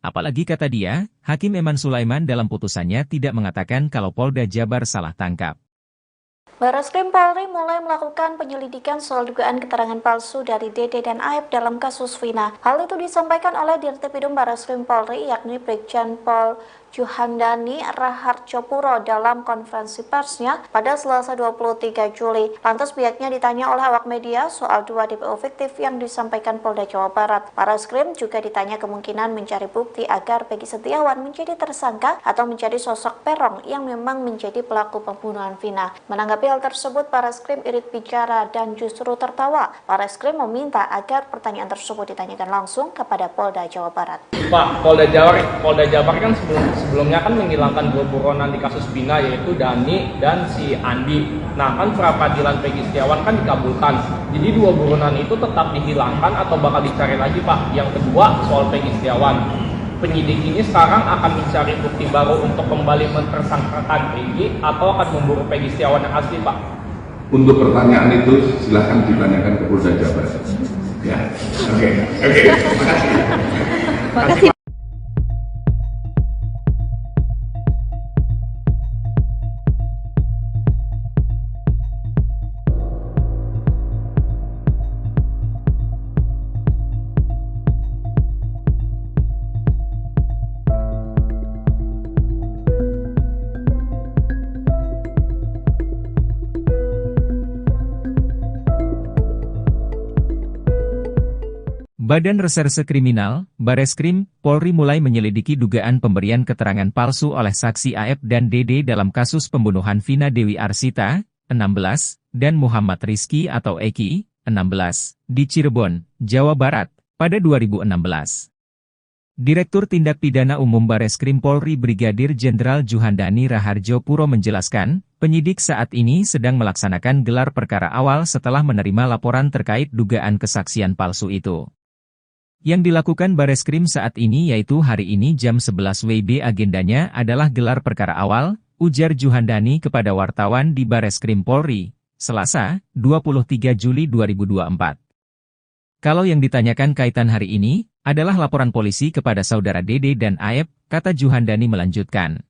Apalagi kata dia, Hakim Eman Sulaiman dalam putusannya tidak mengatakan kalau Polda Jabar salah tangkap. Bareskrim Polri mulai melakukan penyelidikan soal dugaan keterangan palsu dari Dede dan Aep dalam kasus Vina. Hal itu disampaikan oleh Dirtipidum Bareskrim Polri yakni Brigjen Pol Juhandani Raharjopuro dalam konferensi persnya pada Selasa 23 Juli. Lantas pihaknya ditanya oleh awak media soal 2 DPO fiktif yang disampaikan Polda Jawa Barat. Bareskrim juga ditanya kemungkinan mencari bukti agar Peggy Setiawan menjadi tersangka atau menjadi sosok Perong yang memang menjadi pelaku pembunuhan Vina. Menanggapi hal tersebut, Bareskrim irit bicara dan justru tertawa. Bareskrim meminta agar pertanyaan tersebut ditanyakan langsung kepada Polda Jawa Barat. Pak, Polda Jabar kan sebelumnya kan menghilangkan 2 buronan di kasus Vina, yaitu Dani dan si Andi. Nah, kan peradilan Peggy Setiawan kan dikabulkan. Jadi 2 buronan itu tetap dihilangkan atau bakal dicari lagi, Pak? Yang kedua, soal Peggy Setiawan. Penyidik ini sekarang akan mencari bukti baru untuk kembali mentersangkakan Peggy atau akan memburu Peggy Setiawan yang asli, Pak? Untuk pertanyaan itu silahkan ditanyakan ke Polda Jabar. Ya, oke, makasih. Badan Reserse Kriminal, Bareskrim, Polri mulai menyelidiki dugaan pemberian keterangan palsu oleh saksi Aep dan Dede dalam kasus pembunuhan Vina Dewi Arsita, 16, dan Muhammad Rizky atau Eki, 16, di Cirebon, Jawa Barat, pada 2016. Direktur Tindak Pidana Umum Bareskrim Polri Brigadir Jenderal Juhandani Raharjopuro menjelaskan, penyidik saat ini sedang melaksanakan gelar perkara awal setelah menerima laporan terkait dugaan kesaksian palsu itu. Yang dilakukan Bareskrim saat ini yaitu hari ini jam 11 WIB agendanya adalah gelar perkara awal, ujar Juhandani kepada wartawan di Bareskrim Polri, Selasa, 23 Juli 2024. Kalau yang ditanyakan kaitan hari ini, adalah laporan polisi kepada saudara Dede dan Aep, kata Juhandani melanjutkan.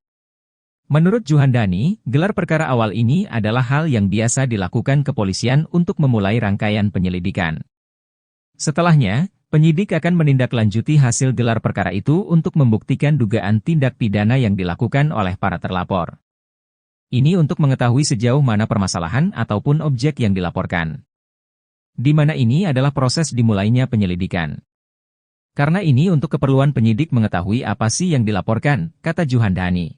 Menurut Juhandani, gelar perkara awal ini adalah hal yang biasa dilakukan kepolisian untuk memulai rangkaian penyelidikan. Setelahnya, penyidik akan menindaklanjuti hasil gelar perkara itu untuk membuktikan dugaan tindak pidana yang dilakukan oleh para terlapor. Ini untuk mengetahui sejauh mana permasalahan ataupun objek yang dilaporkan. Di mana ini adalah proses dimulainya penyelidikan. Karena ini untuk keperluan penyidik mengetahui apa sih yang dilaporkan, kata Juhandani.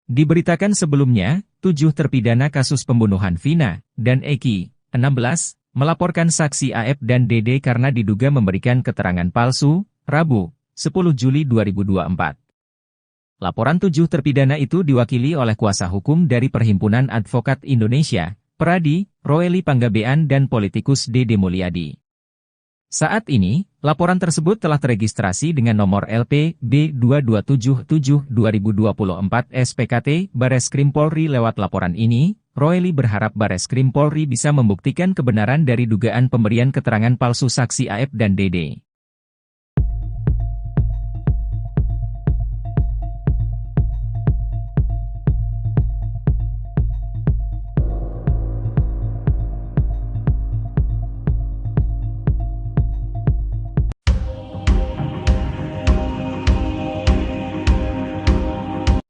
Diberitakan sebelumnya, 7 terpidana kasus pembunuhan Vina dan Eki, 16, melaporkan saksi Aep dan Dede karena diduga memberikan keterangan palsu, Rabu, 10 Juli 2024. Laporan 7 terpidana itu diwakili oleh kuasa hukum dari Perhimpunan Advokat Indonesia, Peradi, Roeli Panggabean dan politikus Dede Mulyadi. Saat ini, laporan tersebut telah teregistrasi dengan nomor LP B2277/2024 SPKT Bareskrim Polri. Lewat laporan ini, Roeli berharap Bareskrim Polri bisa membuktikan kebenaran dari dugaan pemberian keterangan palsu saksi Aep dan Dede.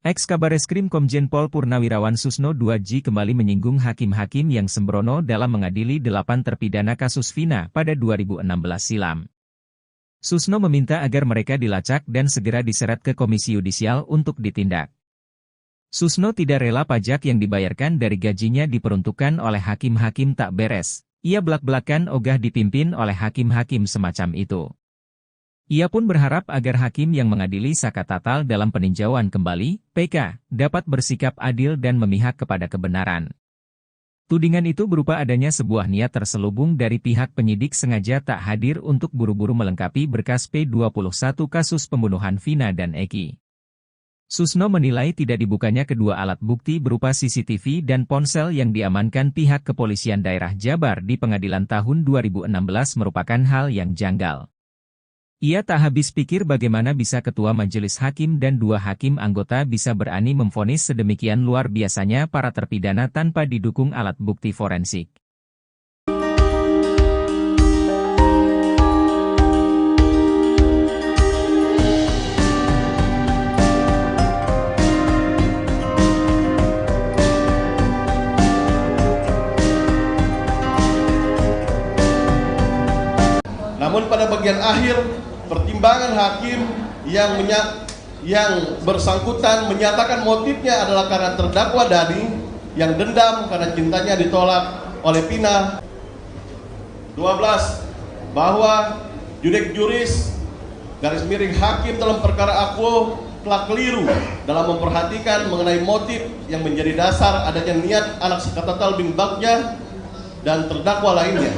Ex-Kabareskrim Komjen Pol Purnawirawan Susno 2J kembali menyinggung hakim-hakim yang sembrono dalam mengadili 8 terpidana kasus Vina pada 2016 silam. Susno meminta agar mereka dilacak dan segera diseret ke Komisi Yudisial untuk ditindak. Susno tidak rela pajak yang dibayarkan dari gajinya diperuntukkan oleh hakim-hakim tak beres. Ia belak-belakan ogah dipimpin oleh hakim-hakim semacam itu. Ia pun berharap agar hakim yang mengadili Saka Tatal dalam peninjauan kembali, PK, dapat bersikap adil dan memihak kepada kebenaran. Tudingan itu berupa adanya sebuah niat terselubung dari pihak penyidik sengaja tak hadir untuk buru-buru melengkapi berkas P21 kasus pembunuhan Vina dan Eki. Susno menilai tidak dibukanya kedua alat bukti berupa CCTV dan ponsel yang diamankan pihak kepolisian daerah Jabar di pengadilan tahun 2016 merupakan hal yang janggal. Ia tak habis pikir bagaimana bisa ketua majelis hakim dan 2 hakim anggota bisa berani memvonis sedemikian luar biasanya para terpidana tanpa didukung alat bukti forensik. Namun pada bagian akhir, pertimbangan hakim yang bersangkutan menyatakan motifnya adalah karena terdakwa Dani yang dendam karena cintanya ditolak oleh Vina. 12. Bahwa judek juris _hakim dalam perkara Akuo telah keliru dalam memperhatikan mengenai motif yang menjadi dasar adanya niat anak Saka Tatal bin Bagja dan terdakwa lainnya.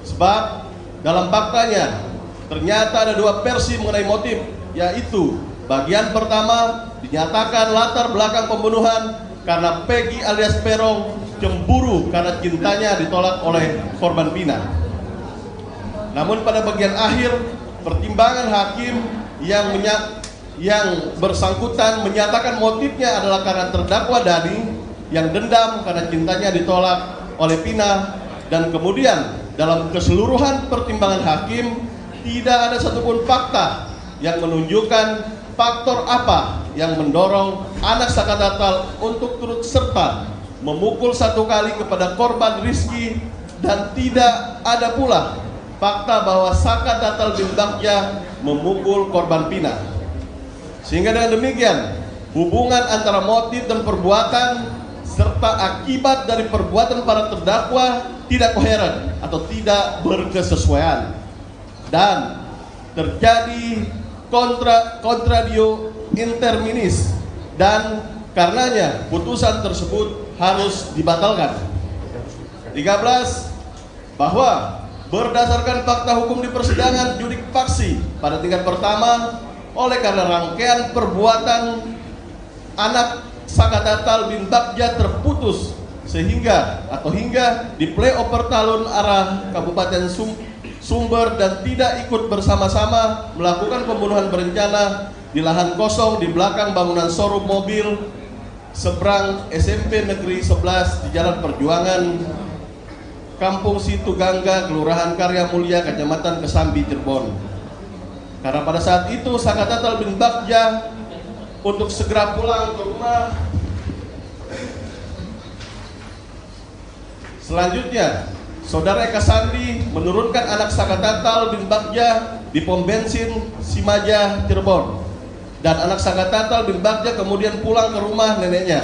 Sebab dalam faktanya ternyata ada 2 versi mengenai motif, yaitu bagian pertama dinyatakan latar belakang pembunuhan karena Peggy alias Perong cemburu karena cintanya ditolak oleh korban Vina. Namun pada bagian akhir, pertimbangan hakim yang bersangkutan menyatakan motifnya adalah karena terdakwa Dani yang dendam karena cintanya ditolak oleh Vina, dan kemudian dalam keseluruhan pertimbangan hakim tidak ada satupun fakta yang menunjukkan faktor apa yang mendorong anak Saka Tatal untuk turut serta memukul 1 kali kepada korban Rizky, dan tidak ada pula fakta bahwa Saka Tatal bin Bagja memukul korban Vina. Sehingga dengan demikian, hubungan antara motif dan perbuatan serta akibat dari perbuatan para terdakwa tidak koheren atau tidak berkesesuaian, dan terjadi contradio interminis, dan karenanya putusan tersebut harus dibatalkan. 13. Bahwa berdasarkan fakta hukum di persidangan judik faksi pada tingkat pertama, oleh karena rangkaian perbuatan anak Saka Tatal bin Bagja terputus hingga di playover talun arah Kabupaten Sumber dan tidak ikut bersama-sama melakukan pembunuhan berencana di lahan kosong di belakang bangunan showroom mobil seberang SMP Negeri 11 di Jalan Perjuangan, Kampung Situgangga, Kelurahan Karya Mulia, Kecamatan Kesambi, Cirebon. Karena pada saat itu Saka Tatal bin Bagja untuk segera pulang ke rumah. Selanjutnya, Saudara Eka Sandi menurunkan anak Saka Tatal bin Bagja di pom bensin Simaja, Cirebon, dan anak Saka Tatal bin Bagja kemudian pulang ke rumah neneknya.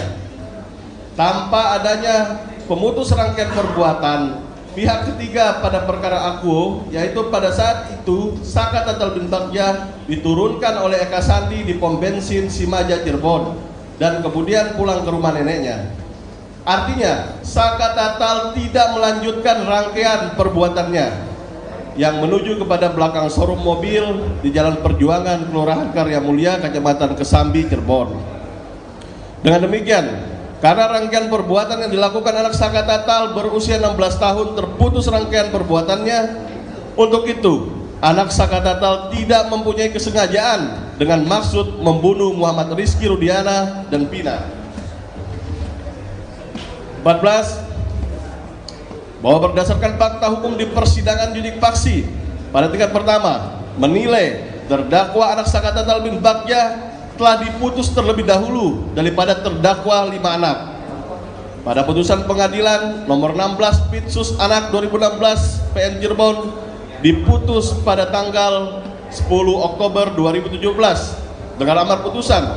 Tanpa adanya pemutus rangkaian perbuatan pihak ketiga pada perkara Akuo, yaitu pada saat itu Saka Tatal bin Bagja diturunkan oleh Eka Sandi di pom bensin Simaja, Cirebon, dan kemudian pulang ke rumah neneknya. Artinya, Saka Tatal tidak melanjutkan rangkaian perbuatannya yang menuju kepada belakang showroom mobil di Jalan Perjuangan, Kelurahan Karya Mulia, Kecamatan Kesambi, Cirebon. Dengan demikian, karena rangkaian perbuatan yang dilakukan anak Saka Tatal berusia 16 tahun terputus rangkaian perbuatannya, untuk itu anak Saka Tatal tidak mempunyai kesengajaan dengan maksud membunuh Muhammad Rizky Rudiana dan Vina. 14. Bahwa berdasarkan fakta hukum di persidangan judik faksi pada tingkat pertama menilai terdakwa anak Saka Tatal bin Bagja telah diputus terlebih dahulu daripada terdakwa 5 anak. Pada putusan pengadilan nomor 16 Pitsus Anak 2016 PN Cirebon diputus pada tanggal 10 Oktober 2017 dengan amar putusan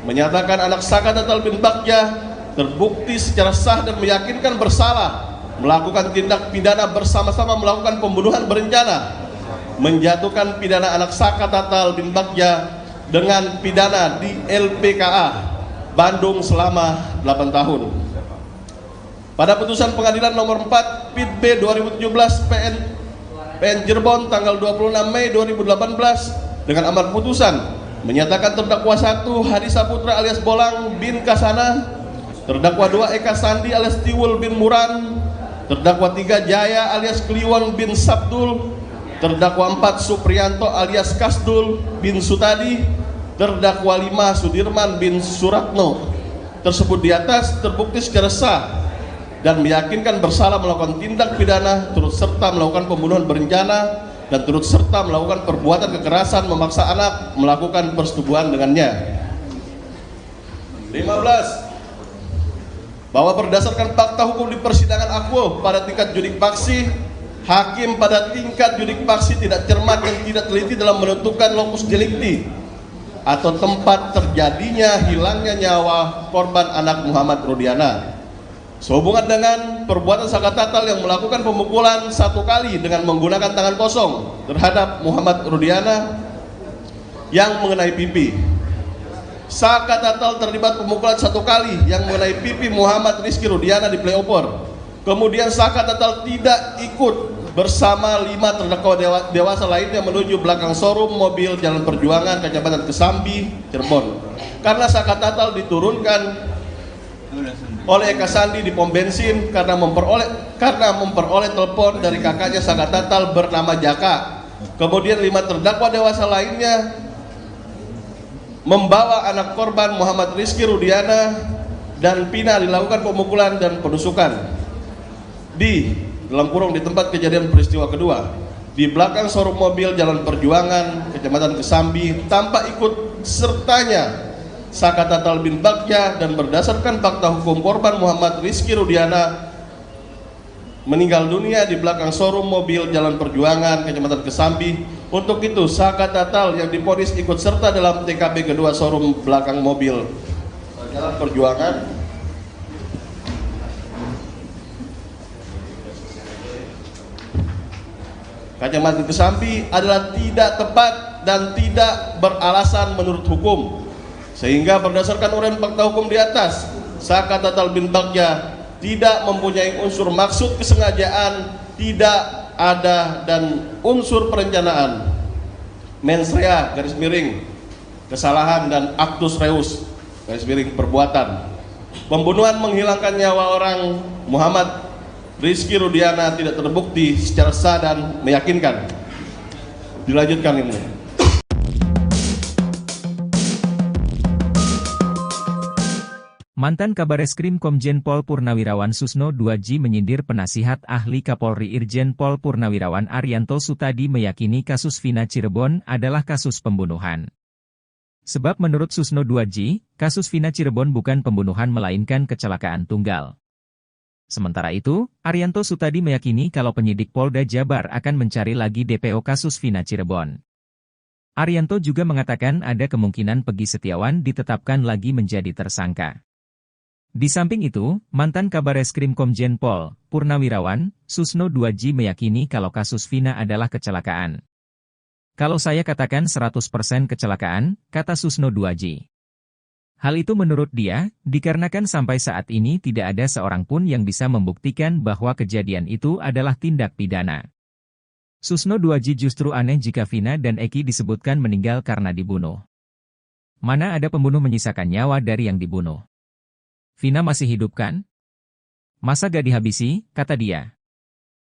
menyatakan anak Sakatatal bin Bagja terbukti secara sah dan meyakinkan bersalah melakukan tindak pidana bersama-sama melakukan pembunuhan berencana, menjatuhkan pidana anak Sakatatal bin Bagja dengan pidana di LPKA Bandung selama 8 tahun. Pada putusan pengadilan nomor 4 Pit B 2017 PN Cirebon tanggal 26 Mei 2018 dengan amar putusan menyatakan terdakwa 1 Hadi Saputra alias Bolang bin Kasana, terdakwa 2 Eka Sandi alias Tiwul bin Muran, terdakwa 3 Jaya alias Kliwon bin Sabdul, terdakwa 4 Supriyanto alias Kasdul bin Sutadi, terdakwa 5 Sudirman bin Suratno. Tersebut di atas terbukti secara sah dan meyakinkan bersalah melakukan tindak pidana turut serta melakukan pembunuhan berencana dan turut serta melakukan perbuatan kekerasan memaksa anak melakukan persetubuhan dengannya. 15. Bahwa berdasarkan fakta hukum di persidangan akuo pada tingkat judik faksi, hakim pada tingkat judik faksi tidak cermat dan tidak teliti dalam menentukan lokus delikti atau tempat terjadinya hilangnya nyawa korban anak Muhammad Rudiana. Sehubungan dengan perbuatan Sakatatal yang melakukan pemukulan 1 kali dengan menggunakan tangan kosong terhadap Muhammad Rudiana yang mengenai pipi. Sakatatal terlibat pemukulan 1 kali yang mengenai pipi Muhammad Rizky Rudiana di playoper. Kemudian Sakatatal tidak ikut bersama 5 terdakwa dewasa lainnya menuju belakang showroom mobil Jalan Perjuangan, Kecamatan Kesambi, Cirebon. Karena Sakatatal diturunkan oleh Eka Sandi di pom bensin karena memperoleh telepon dari kakaknya Sakatatal bernama Jaka. Kemudian 5 terdakwa dewasa lainnya membawa anak korban Muhammad Rizky Rudiana dan Pina dilakukan pemukulan dan penusukan di tempat kejadian peristiwa kedua di belakang showroom mobil Jalan Perjuangan, Kecamatan Kesambi, tanpa ikut sertanya Sakatatal bin Bagja, dan berdasarkan fakta hukum korban Muhammad Rizky Rudiana meninggal dunia di belakang showroom mobil Jalan Perjuangan, Kecamatan Kesambi. Untuk itu Sakatatal yang divonis ikut serta dalam TKP kedua showroom belakang mobil Jalan Perjuangan Kecamatan Kesambi adalah tidak tepat dan tidak beralasan menurut hukum. Sehingga berdasarkan uraian fakta hukum di atas, Sakatatal bin Bagja tidak mempunyai unsur maksud kesengajaan, tidak ada, dan unsur perencanaan, mens rea garis miring kesalahan, dan actus reus garis miring perbuatan pembunuhan menghilangkan nyawa orang Muhammad Rizky Rudiana tidak terbukti secara sah dan meyakinkan. Dilanjutkan ini. Mantan Kabareskrim Komjen Pol Purnawirawan Susno 2J menyindir penasihat ahli Kapolri Irjen Pol Purnawirawan Arianto Sutadi meyakini kasus Vina Cirebon adalah kasus pembunuhan. Sebab menurut Susno 2J, kasus Vina Cirebon bukan pembunuhan melainkan kecelakaan tunggal. Sementara itu, Arianto Sutadi meyakini kalau penyidik Polda Jabar akan mencari lagi DPO kasus Vina Cirebon. Arianto juga mengatakan ada kemungkinan Peggy Setiawan ditetapkan lagi menjadi tersangka. Di samping itu, mantan Kabareskrim Komjen Pol Purnawirawan Susno 2J meyakini kalau kasus Vina adalah kecelakaan. Kalau saya katakan 100% kecelakaan, kata Susno 2J. Hal itu menurut dia, dikarenakan sampai saat ini tidak ada seorang pun yang bisa membuktikan bahwa kejadian itu adalah tindak pidana. Susno 2J justru aneh jika Vina dan Eki disebutkan meninggal karena dibunuh. Mana ada pembunuh menyisakan nyawa dari yang dibunuh? Vina masih hidup kan? Masa gak dihabisi, kata dia.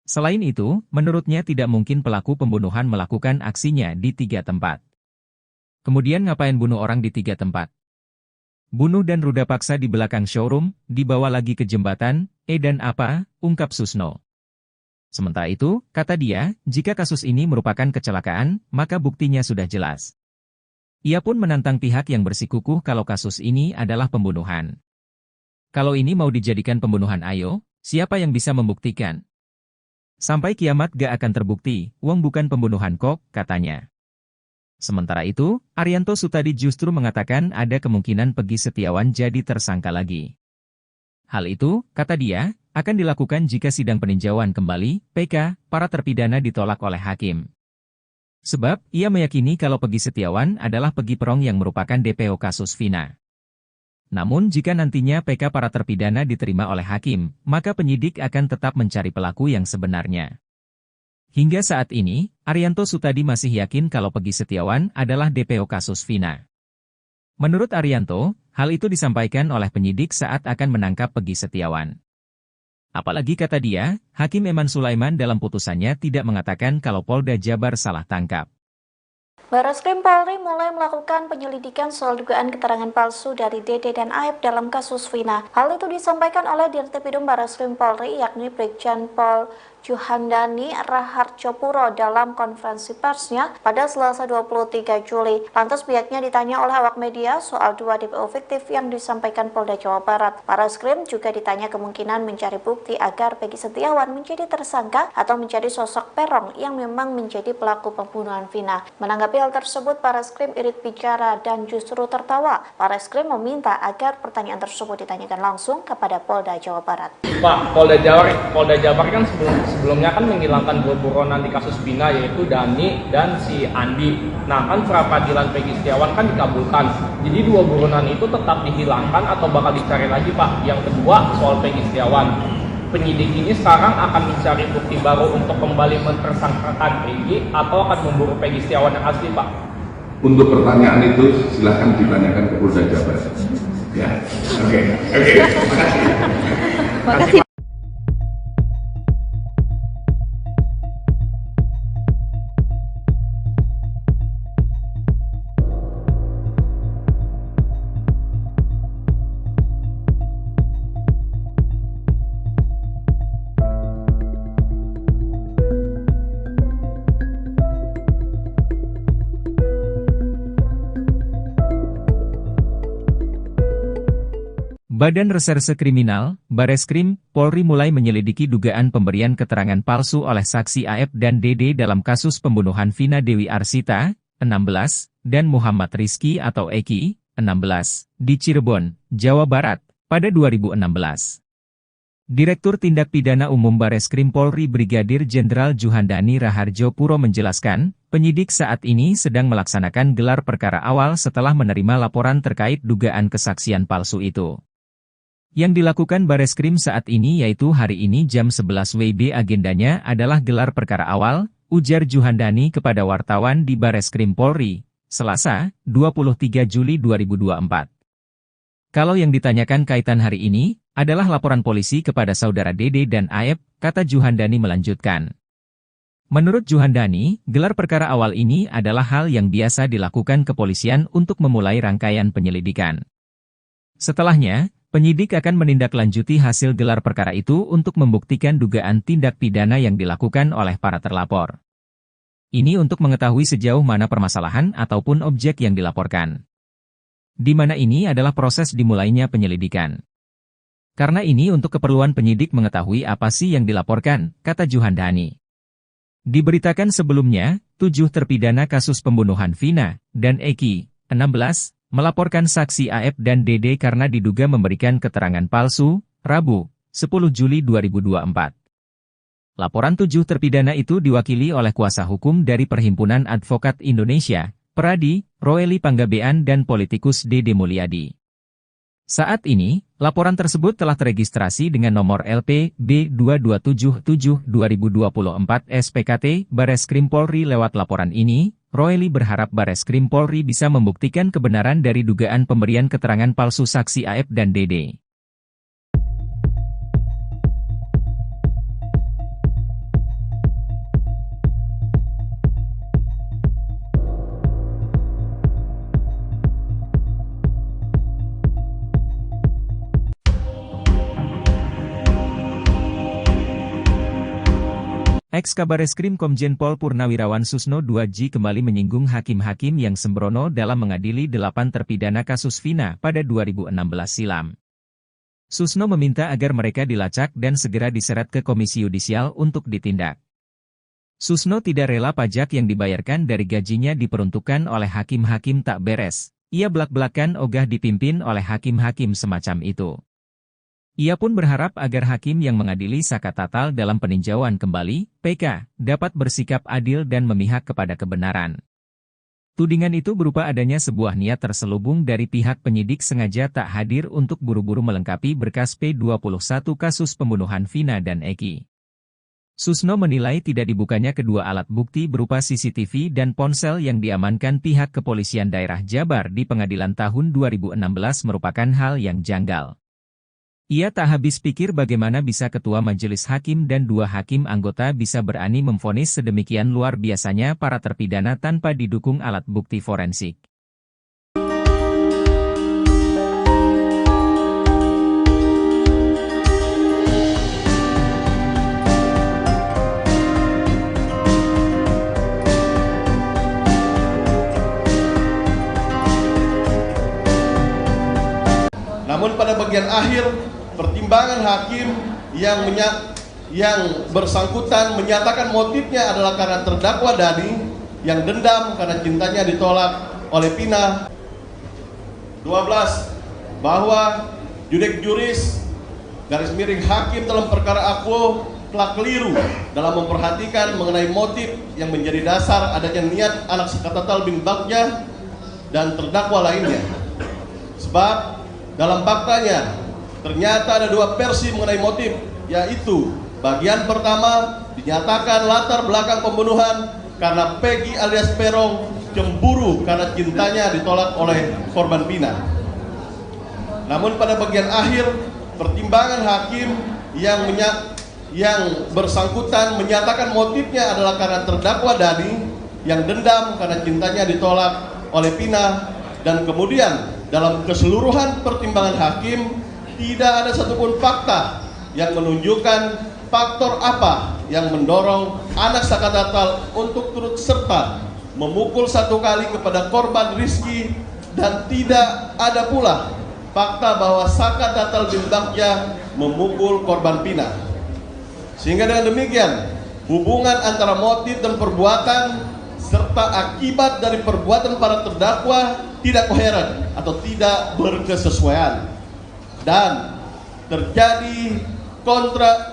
Selain itu, menurutnya tidak mungkin pelaku pembunuhan melakukan aksinya di 3 tempat. Kemudian ngapain bunuh orang di 3 tempat? Bunuh dan ruda paksa di belakang showroom, dibawa lagi ke jembatan, dan apa, ungkap Susno. Sementara itu, kata dia, jika kasus ini merupakan kecelakaan, maka buktinya sudah jelas. Ia pun menantang pihak yang bersikukuh kalau kasus ini adalah pembunuhan. Kalau ini mau dijadikan pembunuhan, ayo, siapa yang bisa membuktikan? Sampai kiamat gak akan terbukti, wong bukan pembunuhan kok, katanya. Sementara itu, Arianto Sutadi justru mengatakan ada kemungkinan Peggy Setiawan jadi tersangka lagi. Hal itu, kata dia, akan dilakukan jika sidang peninjauan kembali, PK, para terpidana ditolak oleh hakim. Sebab, ia meyakini kalau Peggy Setiawan adalah Peggy Perong yang merupakan DPO kasus Vina. Namun jika nantinya PK para terpidana diterima oleh hakim, maka penyidik akan tetap mencari pelaku yang sebenarnya. Hingga saat ini, Arianto Sutadi masih yakin kalau Peggy Setiawan adalah DPO kasus Vina. Menurut Arianto, hal itu disampaikan oleh penyidik saat akan menangkap Peggy Setiawan. Apalagi kata dia, Hakim Eman Sulaiman dalam putusannya tidak mengatakan kalau Polda Jabar salah tangkap. Bareskrim Polri mulai melakukan penyelidikan soal dugaan keterangan palsu dari Dede dan Aep dalam kasus Vina. Hal itu disampaikan oleh Dirtipidum Bareskrim Polri yakni Brigjen Pol Juhandani Raharjopuro dalam konferensi persnya pada Selasa 23 Juli. Lantas pihaknya ditanya oleh awak media soal dua DPO fiktif yang disampaikan Polda Jawa Barat. Bareskrim juga ditanya kemungkinan mencari bukti agar Peggy Setiawan menjadi tersangka atau menjadi sosok Perong yang memang menjadi pelaku pembunuhan Vina. Menanggapi hal tersebut, Bareskrim irit bicara dan justru tertawa. Bareskrim meminta agar pertanyaan tersebut ditanyakan langsung kepada Polda Jawa Barat. Pak, Polda Jabar kan sebelumnya kan menghilangkan dua buronan di kasus Vina, yaitu Dani dan si Andi. Nah, kan pra peradilan Peggy Setiawan kan dikabulkan. Jadi dua buronan itu tetap dihilangkan atau bakal dicari lagi, Pak? Yang kedua, soal Peggy Setiawan. Penyidik ini sekarang akan mencari bukti baru untuk kembali mentersangkakan Peggy atau akan memburu Peggy Setiawan yang asli, Pak? Untuk pertanyaan itu silahkan ditanyakan ke Polda Jabar. Ya, oke, makasih. Badan Reserse Kriminal, Bareskrim, Polri mulai menyelidiki dugaan pemberian keterangan palsu oleh saksi Aep dan Dede dalam kasus pembunuhan Vina Dewi Arsita, 16, dan Muhammad Rizky atau Eki, 16, di Cirebon, Jawa Barat, pada 2016. Direktur Tindak Pidana Umum Bareskrim Polri Brigadir Jenderal Juhandani Raharjopuro menjelaskan, penyidik saat ini sedang melaksanakan gelar perkara awal setelah menerima laporan terkait dugaan kesaksian palsu itu. Yang dilakukan Bareskrim saat ini yaitu hari ini jam 11 WIB agendanya adalah gelar perkara awal, ujar Juhandani kepada wartawan di Bareskrim Polri, Selasa, 23 Juli 2024. Kalau yang ditanyakan kaitan hari ini, adalah laporan polisi kepada saudara Dede dan Aep, kata Juhandani melanjutkan. Menurut Juhandani, gelar perkara awal ini adalah hal yang biasa dilakukan kepolisian untuk memulai rangkaian penyelidikan. Setelahnya, penyidik akan menindaklanjuti hasil gelar perkara itu untuk membuktikan dugaan tindak pidana yang dilakukan oleh para terlapor. Ini untuk mengetahui sejauh mana permasalahan ataupun objek yang dilaporkan. Di mana ini adalah proses dimulainya penyelidikan. Karena ini untuk keperluan penyidik mengetahui apa sih yang dilaporkan, kata Juhandani. Diberitakan sebelumnya, 7 terpidana kasus pembunuhan Vina dan Eki, 16, melaporkan saksi Aep dan Dede karena diduga memberikan keterangan palsu, Rabu, 10 Juli 2024. Laporan 7 terpidana itu diwakili oleh kuasa hukum dari Perhimpunan Advokat Indonesia, Peradi, Roeli Panggabean dan politikus Dede Mulyadi. Saat ini, laporan tersebut telah teregistrasi dengan nomor LP B2277/2024 SPKT Bareskrim Polri. Lewat laporan ini, Roeli berharap Bareskrim Polri bisa membuktikan kebenaran dari dugaan pemberian keterangan palsu saksi Aep dan Dede. Ex-Kabareskrim Komjen Pol Purnawirawan Susno 2J kembali menyinggung hakim-hakim yang sembrono dalam mengadili 8 terpidana kasus Vina pada 2016 silam. Susno meminta agar mereka dilacak dan segera diseret ke Komisi Yudisial untuk ditindak. Susno tidak rela pajak yang dibayarkan dari gajinya diperuntukkan oleh hakim-hakim tak beres. Ia belak-belakan ogah dipimpin oleh hakim-hakim semacam itu. Ia pun berharap agar hakim yang mengadili Saka Tatal dalam peninjauan kembali, PK, dapat bersikap adil dan memihak kepada kebenaran. Tudingan itu berupa adanya sebuah niat terselubung dari pihak penyidik sengaja tak hadir untuk buru-buru melengkapi berkas P21 kasus pembunuhan Vina dan Eki. Susno menilai tidak dibukanya kedua alat bukti berupa CCTV dan ponsel yang diamankan pihak kepolisian daerah Jabar di pengadilan tahun 2016 merupakan hal yang janggal. Ia tak habis pikir bagaimana bisa ketua majelis hakim dan 2 hakim anggota bisa berani memvonis sedemikian luar biasanya para terpidana tanpa didukung alat bukti forensik. Namun pada bagian akhir, pertimbangan hakim yang bersangkutan menyatakan motifnya adalah karena terdakwa Dani yang dendam karena cintanya ditolak oleh Vina. 12. Bahwa judek juris _hakim dalam perkara Akuo telah keliru dalam memperhatikan mengenai motif yang menjadi dasar adanya niat anak Saka Tatal bin Bagja dan terdakwa lainnya. Sebab dalam faktanya ternyata ada 2 versi mengenai motif, yaitu bagian pertama dinyatakan latar belakang pembunuhan karena Peggy alias Perong cemburu karena cintanya ditolak oleh korban Vina. Namun pada bagian akhir, pertimbangan hakim yang bersangkutan menyatakan motifnya adalah karena terdakwa Dani yang dendam karena cintanya ditolak oleh Vina, dan kemudian dalam keseluruhan pertimbangan hakim tidak ada satupun fakta yang menunjukkan faktor apa yang mendorong anak Saka Tatal untuk turut serta memukul 1 kali kepada korban Rizky, dan tidak ada pula fakta bahwa Saka Tatal bin Bagja memukul korban Vina. Sehingga dengan demikian, hubungan antara motif dan perbuatan serta akibat dari perbuatan para terdakwa tidak koheren atau tidak berkesesuaian, dan terjadi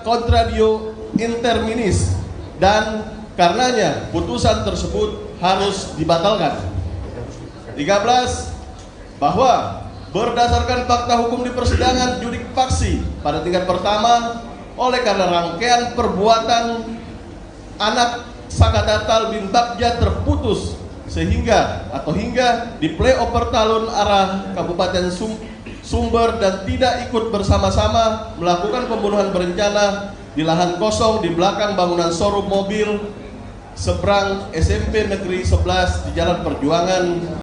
contradio interminis, dan karenanya putusan tersebut harus dibatalkan. 13. Bahwa berdasarkan fakta hukum di persidangan judik faksi pada tingkat pertama, oleh karena rangkaian perbuatan anak Saka Tatal bin Bagja terputus hingga di playover talun arah Kabupaten Sumber dan tidak ikut bersama-sama melakukan pembunuhan berencana di lahan kosong di belakang bangunan showroom mobil seberang SMP Negeri 11 di Jalan Perjuangan